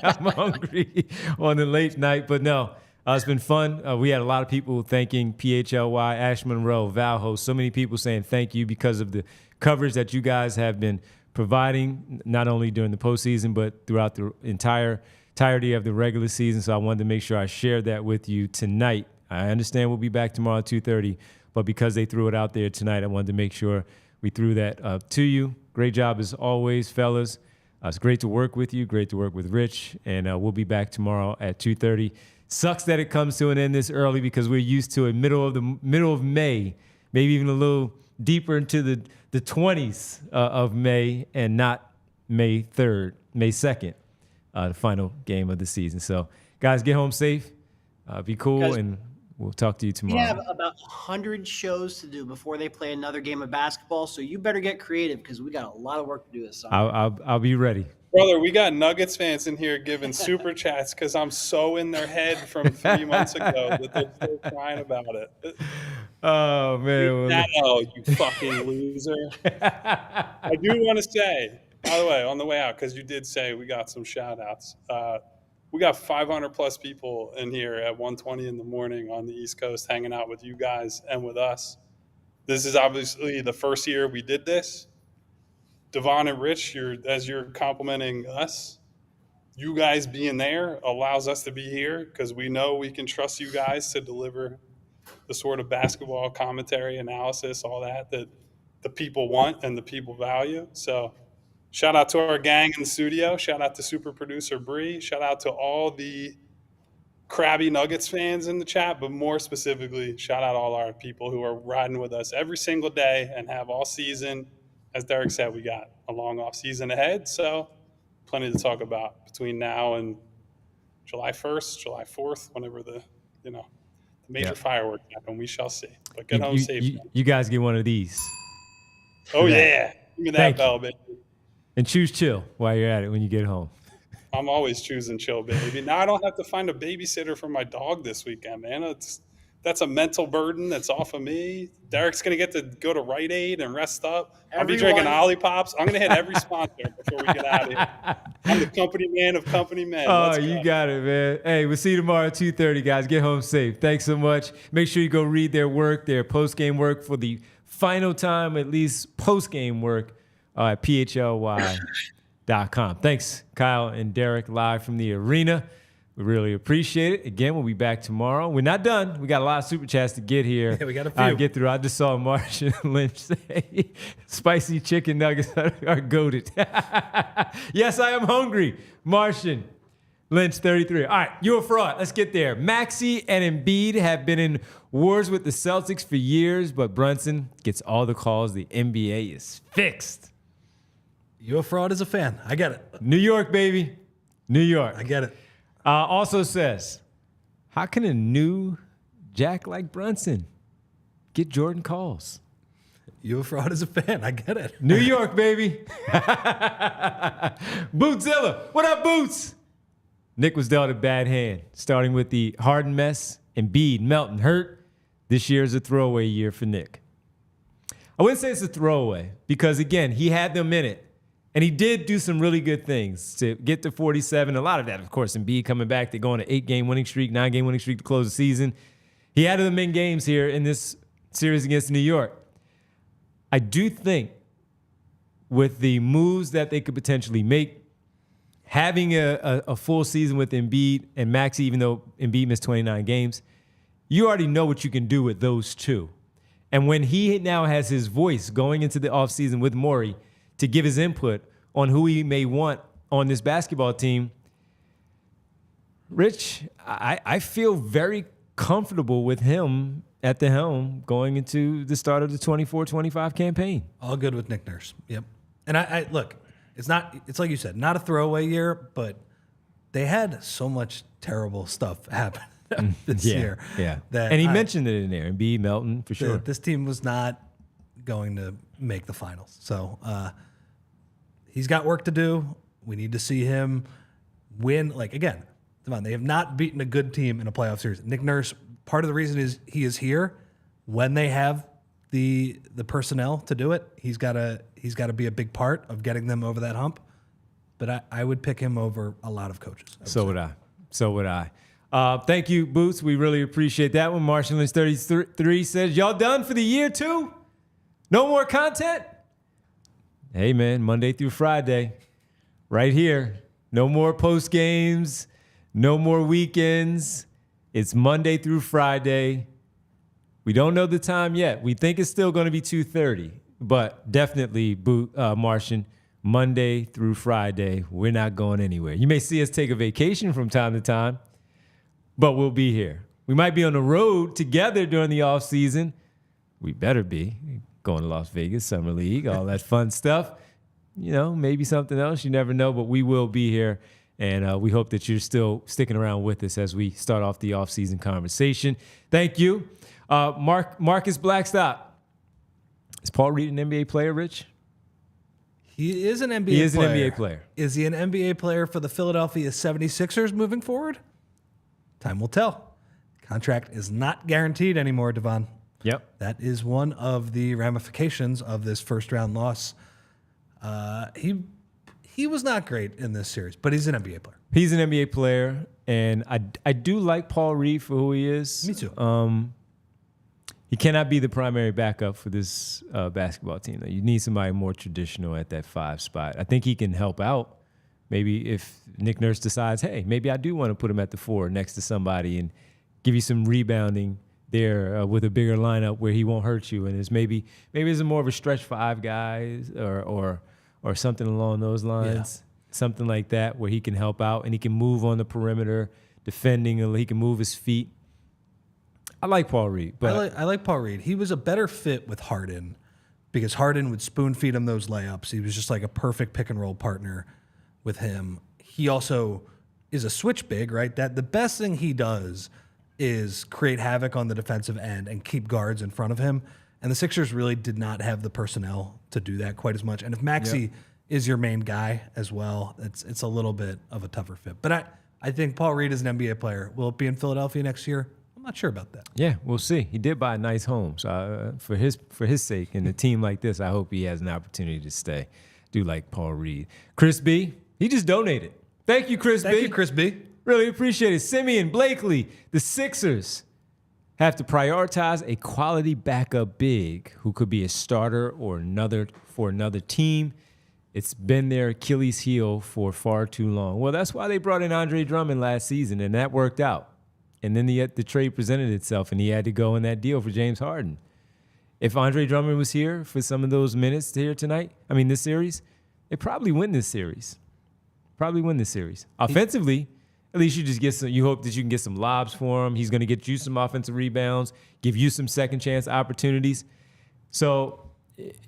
I'm hungry on the late night, but no, it's been fun. We had a lot of people thanking PHLY, Ash Monroe, Valho, so many people saying thank you because of the coverage that you guys have been providing, not only during the postseason, but throughout the entirety of the regular season. So I wanted to make sure I shared that with you tonight. I understand we'll be back tomorrow at 2:30, but because they threw it out there tonight, I wanted to make sure we threw that up to you. Great job as always, fellas. It's great to work with you, great to work with Rich, and we'll be back tomorrow at 2:30. Sucks that it comes to an end this early because we're used to it middle of May, maybe even a little deeper into the 20s of May, and not May 3rd, May 2nd, the final game of the season. So, guys, get home safe, be cool, guys, and we'll talk to you tomorrow. We have about 100 shows to do before they play another game of basketball, so you better get creative because we got a lot of work to do this summer. I'll be ready. Brother, we got Nuggets fans in here giving super chats because I'm so in their head from 3 months ago that they're still crying about it. Oh, man. Oh, you fucking loser. I do want to say, by the way, on the way out, because you did say we got some shout-outs. We got 500-plus people in here at 1:20 in the morning on the East Coast hanging out with you guys and with us. This is obviously the first year we did this. Devon and Rich, as you're complimenting us, you guys being there allows us to be here because we know we can trust you guys to deliver the sort of basketball commentary, analysis, all that the people want and the people value. So shout out to our gang in the studio. Shout out to super producer Bree. Shout out to all the crabby Nuggets fans in the chat, but more specifically, shout out all our people who are riding with us every single day and have all season. As Derek said, we got a long off season ahead, so plenty to talk about between now and July 1st, July 4th, whenever the major fireworks happen. We shall see. But get home safe. You guys get one of these. Oh, yeah. Give me that bell, baby. And choose chill while you're at it when you get home. I'm always choosing chill, baby. Now I don't have to find a babysitter for my dog this weekend, man. That's that's a mental burden that's off of me. Derek's going to get to go to Rite Aid and rest up. I'll be drinking Ollipops. I'm going to hit every sponsor before we get out of here. I'm the company man of company men. Oh, you got it, man. Hey, we'll see you tomorrow at 2:30, guys. Get home safe. Thanks so much. Make sure you go read their work, their post-game work for the final time, at least post-game work at PHLY.com. Thanks, Kyle and Derek, live from the arena. We really appreciate it. Again, we'll be back tomorrow. We're not done. We got a lot of super chats to get here. Yeah, we got a few. Get through. I just saw Martian Lynch say, spicy chicken nuggets are goated. Yes, I am hungry. Martian Lynch, 33. All right, you're a fraud. Let's get there. Maxey and Embiid have been in wars with the Celtics for years, but Brunson gets all the calls. The NBA is fixed. You a fraud as a fan. I get it. New York, baby. New York. I get it. Also says, how can a new Jack like Brunson get Jordan calls? You a fraud as a fan. I get it. New York, baby. Bootzilla. What up, Boots? Nick was dealt a bad hand, starting with the Harden mess, Embiid, Melton, hurt. This year is a throwaway year for Nick. I wouldn't say it's a throwaway because, again, he had them in it. And he did do some really good things to get to 47. A lot of that, of course, Embiid coming back. They're going to 8-game winning streak, 9-game winning streak to close the season. He had them in games here in this series against New York. I do think with the moves that they could potentially make, having a full season with Embiid and Maxey, even though Embiid missed 29 games, you already know what you can do with those two. And when he now has his voice going into the offseason with Morey to give his input on who he may want on this basketball team, Rich, I feel very comfortable with him at the helm going into the start of the 24-25 campaign. All good with Nick Nurse. Yep. And I look, it's like you said, not a throwaway year, but they had so much terrible stuff happen this year. Yeah. That and he mentioned it in there, Embiid, Melton, for sure. This team was not going to make the finals. So he's got work to do. We need to see him win. Like, again, come on, they have not beaten a good team in a playoff series. Nick Nurse, part of the reason is he is here when they have the personnel to do it. He's got to be a big part of getting them over that hump. But I would pick him over a lot of coaches. So would I. Thank you, Boots. We really appreciate that one. Martian Lynch 33 says, y'all done for the year too? No more content? Hey, man, Monday through Friday, right here. No more post games, no more weekends. It's Monday through Friday. We don't know the time yet. We think it's still going to be 2:30, but definitely, Martian, Monday through Friday. We're not going anywhere. You may see us take a vacation from time to time, but we'll be here. We might be on the road together during the off season. We better be going to Las Vegas, Summer League, all that fun stuff. You know, maybe something else. You never know, but we will be here. And we hope that you're still sticking around with us as we start off the off-season conversation. Thank you. Marcus Blackstock. Is Paul Reed an NBA player, Rich? He is an NBA player. He is an NBA player. Is he an NBA player for the Philadelphia 76ers moving forward? Time will tell. Contract is not guaranteed anymore, Devon. Yep. That is one of the ramifications of this first-round loss. He was not great in this series, but he's an NBA player. He's an NBA player, and I do like Paul Reed for who he is. Me too. He cannot be the primary backup for this basketball team. You need somebody more traditional at that 5 spot. I think he can help out. Maybe if Nick Nurse decides, hey, maybe I do want to put him at the 4 next to somebody and give you some rebounding there with a bigger lineup where he won't hurt you. And it's maybe it's more of a stretch 5 guys or something along those lines, something like that where he can help out and he can move on the perimeter, defending, and he can move his feet. I like Paul Reed. But I like Paul Reed. He was a better fit with Harden because Harden would spoon feed him those layups. He was just like a perfect pick and roll partner with him. He also is a switch big, right? That the best thing he does is create havoc on the defensive end and keep guards in front of him. And the Sixers really did not have the personnel to do that quite as much. And if Maxey is your main guy as well, it's a little bit of a tougher fit. But I think Paul Reed is an NBA player. Will it be in Philadelphia next year? I'm not sure about that. Yeah, we'll see. He did buy a nice home, so for his sake and a team like this, I hope he has an opportunity to stay. Do like Paul Reed. Chris B, he just donated. Thank you, Chris B. Thank you, Chris B. Really appreciate it. Simeon Blakely, the Sixers have to prioritize a quality backup big who could be a starter or for another team. It's been their Achilles heel for far too long. Well, that's why they brought in Andre Drummond last season, and that worked out. And then the trade presented itself, and he had to go in that deal for James Harden. If Andre Drummond was here for some of those minutes here tonight, this series, they probably win this series. Offensively, at least you hope that you can get some lobs for him. He's going to get you some offensive rebounds, give you some second chance opportunities. So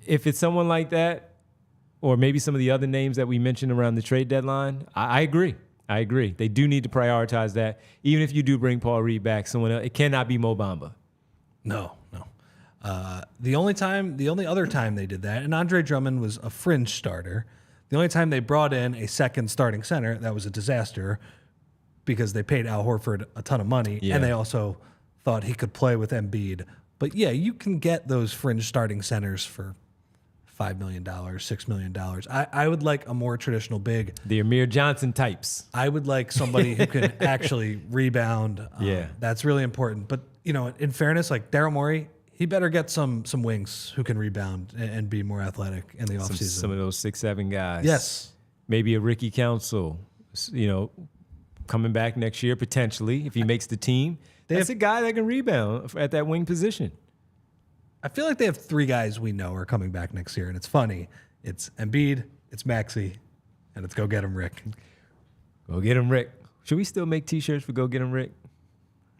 if it's someone like that, or maybe some of the other names that we mentioned around the trade deadline, I agree. They do need to prioritize that. Even if you do bring Paul Reed back, someone else, it cannot be Mo Bamba. No. The only other time they did that, and Andre Drummond was a fringe starter. The only time they brought in a second starting center, that was a disaster because they paid Al Horford a ton of money, and they also thought he could play with Embiid. But yeah, you can get those fringe starting centers for $5 million, $6 million. I would like a more traditional big. The Amir Johnson types. I would like somebody who can actually rebound. That's really important. But, in fairness, like Daryl Morey, he better get some wings who can rebound and be more athletic in the offseason. Some of those 6'7" guys. Yes. Maybe a Ricky Council, coming back next year potentially if he makes the team. That's a guy that can rebound at that wing position. I feel like they have 3 guys we know are coming back next year, and it's funny. It's Embiid, it's Maxey, and it's Go Get 'Em Rick. Go Get 'Em Rick. Should we still make T-shirts for Go Get 'Em Rick?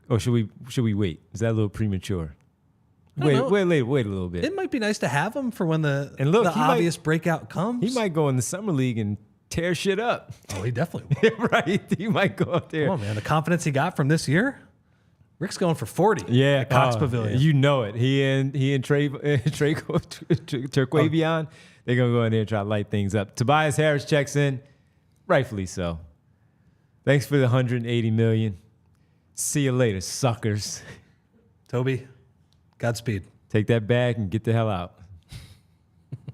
Or should we wait? Is that a little premature? Wait a little bit. It might be nice to have him for when the obvious breakout comes. He might go in the summer league and tear shit up. Oh, he definitely will. Right? He might go out there. Come on, man. The confidence he got from this year. Rick's going for 40. Yeah, at Cox Pavilion. You know it. He and Terquavion, they're gonna go in there and try to light things up. Tobias Harris checks in, rightfully so. Thanks for the $180 million. See you later, suckers. Toby, Godspeed. Take that bag and get the hell out.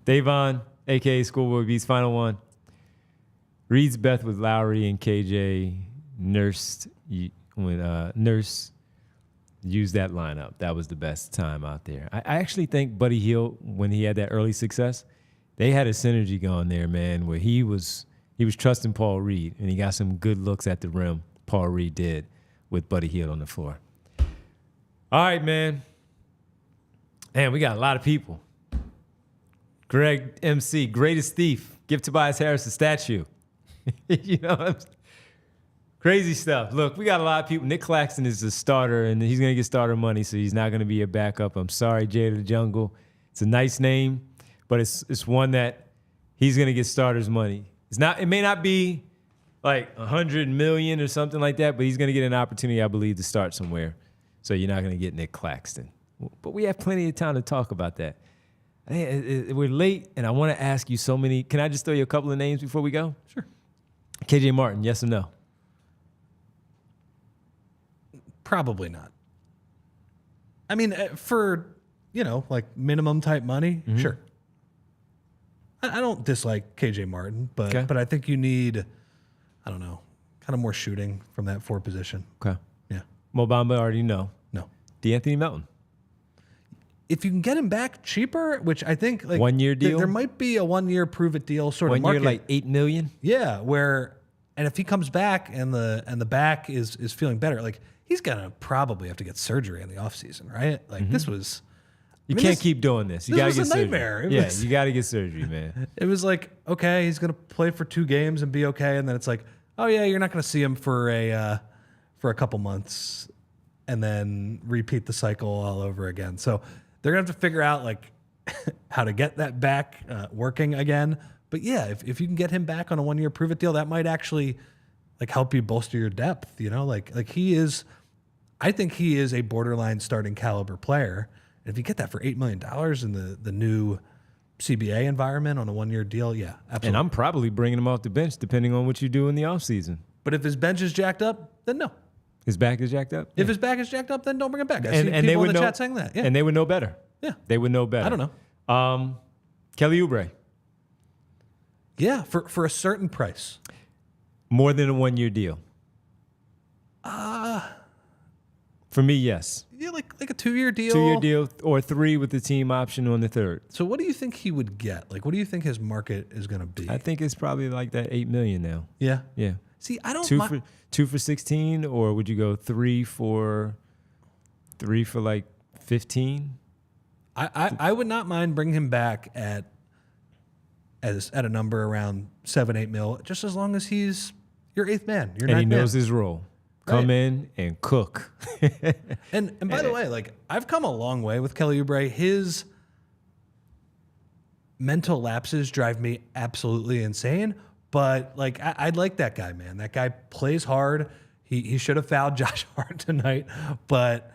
Davon, aka Schoolboy B's final one. Reed's Beth with Lowry and KJ nursed when Nurse used that lineup. That was the best time out there. I actually think Buddy Hield, when he had that early success, they had a synergy going there, man, where he was trusting Paul Reed, and he got some good looks at the rim. Paul Reed did with Buddy Hield on the floor. All right, man. Man, we got a lot of people. Greg MC, greatest thief. Give Tobias Harris a statue. Crazy stuff. Look, we got a lot of people. Nic Claxton is a starter, and he's going to get starter money, so he's not going to be a backup. I'm sorry, Jay to the Jungle. It's a nice name, but it's one that he's going to get starter's money. It may not be like $100 million or something like that, but he's going to get an opportunity, I believe, to start somewhere. So you're not going to get Nic Claxton. But we have plenty of time to talk about that. We're late, and I want to ask you so many. Can I just throw you a couple of names before we go? Sure. KJ Martin, yes or no? Probably not. I mean, for, like minimum type money, sure. I don't dislike KJ Martin, but I think you need, I don't know, kind of more shooting from that 4 position. Okay. Yeah. Mo Bamba, already know. No. D'Anthony Melton. If you can get him back cheaper, which I think like 1 year deal, there might be a 1 year prove it deal sort of 1 year, like $8 million. Yeah, and if he comes back and the back is feeling better, like he's gonna probably have to get surgery in the offseason, right? Like this was. You can't keep doing this. You gotta get surgery. Nightmare. You gotta get surgery, man. It was like, okay, he's gonna play for 2 games and be okay, and then it's like, oh yeah, you're not gonna see him for a couple months, and then repeat the cycle all over again. So they're gonna have to figure out like how to get that back working again. But yeah, if you can get him back on a 1 year prove it deal, that might actually like help you bolster your depth. Like he is. I think he is a borderline starting caliber player. And if you get that for $8 million in the new CBA environment on a 1 year deal, yeah, absolutely. And I'm probably bringing him off the bench depending on what you do in the offseason. But if his bench is jacked up, then no. His back is jacked up? If his back is jacked up, then don't bring it back. I see And people they in would the know, chat saying that. Yeah. And they would know better. Yeah. They would know better. I don't know. Kelly Oubre. Yeah, for a certain price. More than a 1-year deal. For me, yes. Yeah, like a 2-year deal. 2-year deal or 3 with the team option on the 3rd. So what do you think he would get? Like, what do you think his market is going to be? I think it's probably like that $8 million now. Yeah. Yeah. See, I don't. 2 for 16, or would you go 3 for like 15? I would not mind bringing him back at a number around 7-8 mil, just as long as he's your 8th man. Your And he 9th man. knows his role. Come in and cook. And by the way, like, I've come a long way with Kelly Oubre. His mental lapses drive me absolutely insane. But like, I'd like that guy, man. That guy plays hard. He should have fouled Josh Hart tonight, but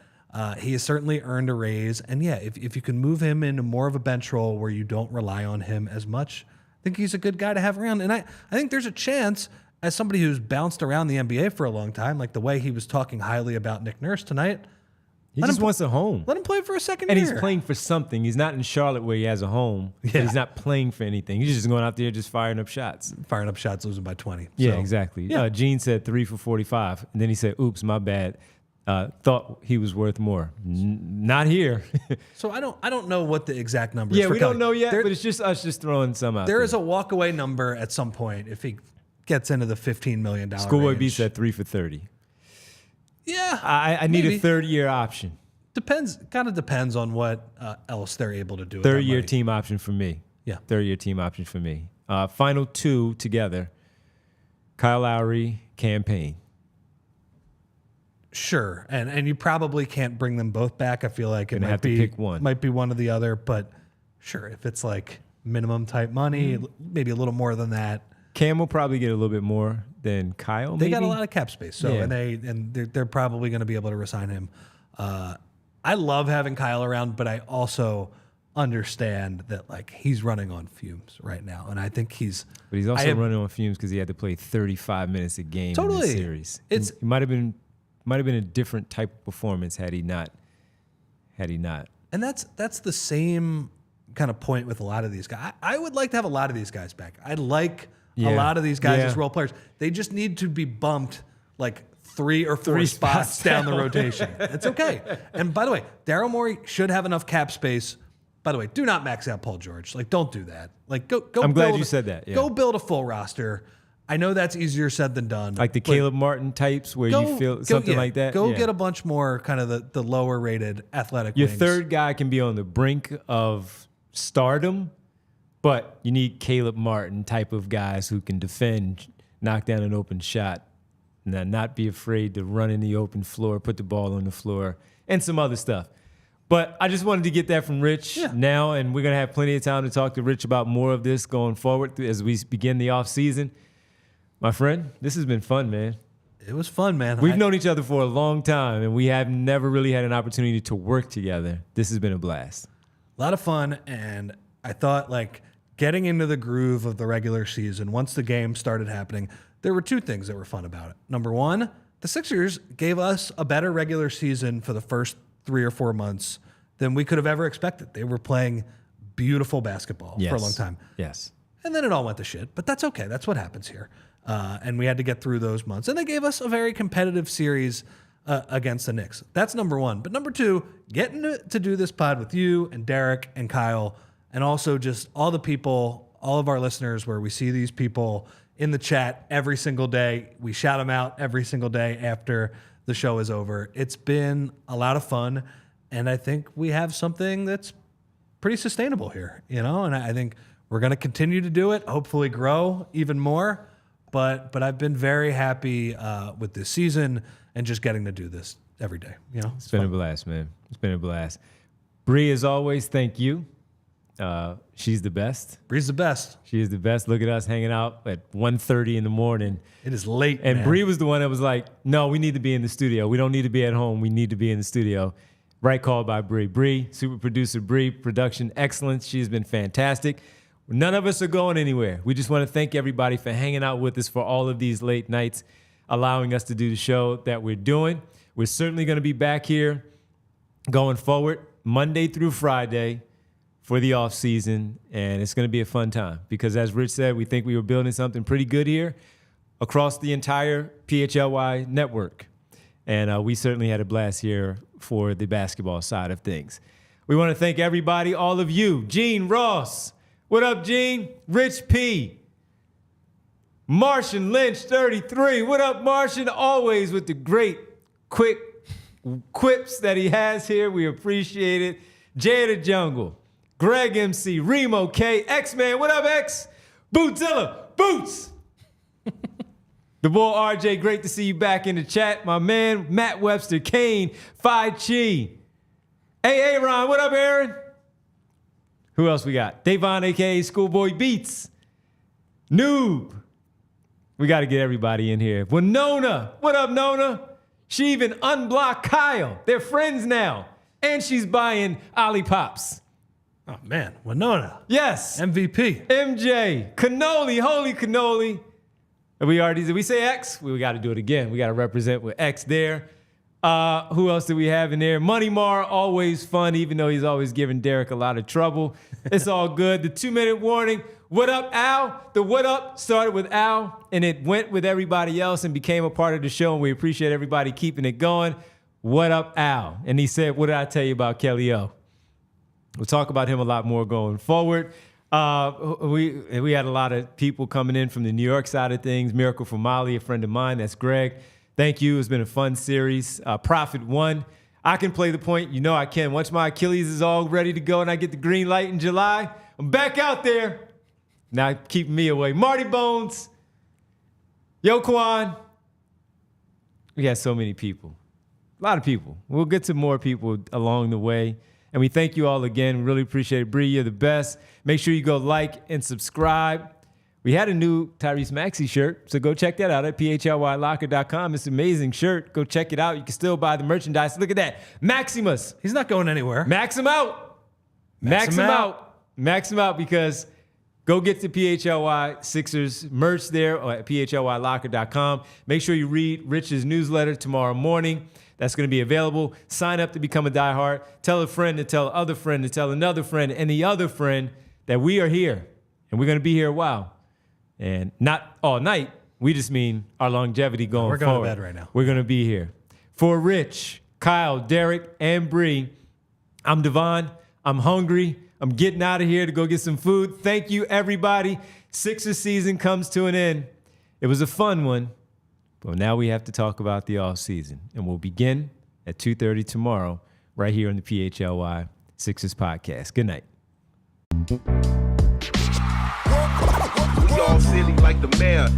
he has certainly earned a raise. And yeah, if you can move him into more of a bench role where you don't rely on him as much, I think he's a good guy to have around. And I think there's a chance, as somebody who's bounced around the NBA for a long time, like the way he was talking highly about Nick Nurse tonight, He just wants a home. let him play for a second And year. he's playing for something. He's not in Charlotte where he has a home. Yeah. He's not playing for anything. He's just going out there just firing up shots. Firing up shots, losing by 20. Yeah, So, exactly. yeah. Gene said 3 for 45. And then he said, oops, my bad. Thought he was worth more. Not here. So I don't know what the exact number is. Yeah, for we Kelly. don't know yet, There- but it's just us just throwing some out There there. is a walkaway number at some point if he gets into the $15 million Schoolboy range. B said 3 for 30. Yeah, I need maybe. a 3rd-year option. Kind of depends on what else they're able to do. with that 3rd-year money. team option for me. Yeah. 3rd-year team option for me. Final 2 together. Kyle Lowry, campaign. Sure, and you probably can't bring them both back. I feel like it Gonna might have to be pick one. Might be one or the other, but sure, if it's like minimum type money, Mm-hmm. maybe a little more than that. Cam will probably get a little bit more than Kyle. They maybe? got a lot of cap space, so Yeah. and they're probably going to be able to resign him. I love having Kyle around, but I also understand that like he's running on fumes right now, and I think he's. But he's also running on fumes because he had to play 35 minutes a game in Totally. this series. It's- It might have been a different type of performance had he not. And that's the same kind of point with a lot of these guys. I would like to have a lot of these guys back. I'd like a Yeah. lot of these guys Yeah. as role players. They just need to be bumped like 3 or 4 3 spots spots down the rotation. It's okay. And by the way, Daryl Morey should have enough cap space. By the way, do not max out Paul George. Like, don't do that. Like, go. I'm glad build- you said that, yeah. Go build a full roster. I know that's easier said than done. Like the but Caleb Martin types where you feel something like that. Go Yeah. get a bunch more kind of the lower rated athletic Your wings. 3rd guy can be on the brink of stardom, but you need Caleb Martin type of guys who can defend, knock down an open shot, and not be afraid to run in the open floor, put the ball on the floor, and some other stuff. But I just wanted to get that from Rich now, and we're going to have plenty of time to talk to Rich about more of this going forward as we begin the offseason. My friend, this has been fun, man. It was fun, man. We've known each other for a long time, and we have never really had an opportunity to work together. This has been a blast. A lot of fun, and I thought like getting into the groove of the regular season, once the game started happening, there were 2 things that were fun about it. Number 1, the Sixers gave us a better regular season for the first 3 or 4 months than we could have ever expected. They were playing beautiful basketball for a long time. Yes. And then it all went to shit, but that's okay. That's what happens here. And we had to get through those months. And they gave us a very competitive series against the Knicks. That's number 1. But number 2, getting to do this pod with you and Derek and Kyle, and also just all the people, all of our listeners, where we see these people in the chat every single day. We shout them out every single day after the show is over. It's been a lot of fun. And I think we have something that's pretty sustainable here, you know? And I think we're going to continue to do it, hopefully grow even more. But I've been very happy with this season and just getting to do this every day. You know, It's been a blast, man. It's been a blast. Bree, as always, thank you. She's the best. Bree's the best. She is the best. Look at us hanging out at 1:30 in the morning. It is late, And man. Bree was the one that was like, no, we need to be in the studio. We don't need to be at home. We need to be in the studio. Right call by Bree. Bree, super producer Bree, production excellence. She has been fantastic. None of us are going anywhere. We just want to thank everybody for hanging out with us for all of these late nights. allowing us to do the show that we're doing. We're certainly going to be back here going forward Monday through Friday for the off season, and it's going to be a fun time because, as Rich said, we think we were building something pretty good here across the entire PHLY network. And we certainly had a blast here for the basketball side of things. We want to thank everybody, all of you. Gene Ross. What up, Gene? Rich P. Martian Lynch, 33. What up, Martian? Always with the great, quick quips that he has here. We appreciate it. Jay of the Jungle. Greg MC. Remo K. X-Man. What up, X? Bootzilla. Boots. The boy RJ, great to see you back in the chat. My man, Matt Webster, Kane, Phi Chi. Hey, Aaron, what up, Aaron? Who else we got? Davon, a.k.a. Schoolboy Beats. Noob. We got to get everybody in here. Winona. What up, Nona? She even unblocked Kyle. They're friends now. And she's buying Ollipops. Oh, man. Winona. Yes. MVP. MJ. Cannoli. Holy cannoli. Did we say X? We got to do it again. We got to represent with X there. Who else do we have in there? Money Mar, always fun, even though he's always giving Derek a lot of trouble. It's all good. The 2-minute warning. What up, Al? The what up started with Al, and it went with everybody else and became a part of the show, and we appreciate everybody keeping it going. What up, Al? And he said, what did I tell you about Kelly O? We'll talk about him a lot more going forward. We had a lot of people coming in from the New York side of things. Miracle from Mali, a friend of mine. That's Greg. Thank you. It's been a fun series. Prophet 1. I can play the point. You know I can. Once my Achilles is all ready to go and I get the green light in July, I'm back out there. Now keeping me away. Marty Bones. Yo, Kwan. We got so many people. A lot of people. We'll get to more people along the way. And we thank you all again. We really appreciate it. Bree, you're the best. Make sure you go like and subscribe. We had a new Tyrese Maxey shirt, so go check that out at PHLYlocker.com. It's an amazing shirt. Go check it out. You can still buy the merchandise. Look at that. Maximus. He's not going anywhere. Max him out. Max him out. Max him out because go get the PHLY Sixers merch there or at PHLYlocker.com. Make sure you read Rich's newsletter tomorrow morning. That's going to be available. Sign up to become a diehard. Tell a friend to tell another friend to tell another friend and the other friend that we are here. And we're going to be here a while. And not all night. We just mean our longevity going forward. We're going to bed right now. We're going to be here. For Rich, Kyle, Derek, and Bree, I'm Devon. I'm hungry. I'm getting out of here to go get some food. Thank you, everybody. Sixers season comes to an end. It was a fun one. But now we have to talk about the offseason. And we'll begin at 2:30 tomorrow right here on the PHLY Sixers podcast. Good night. We all silly like the mayor.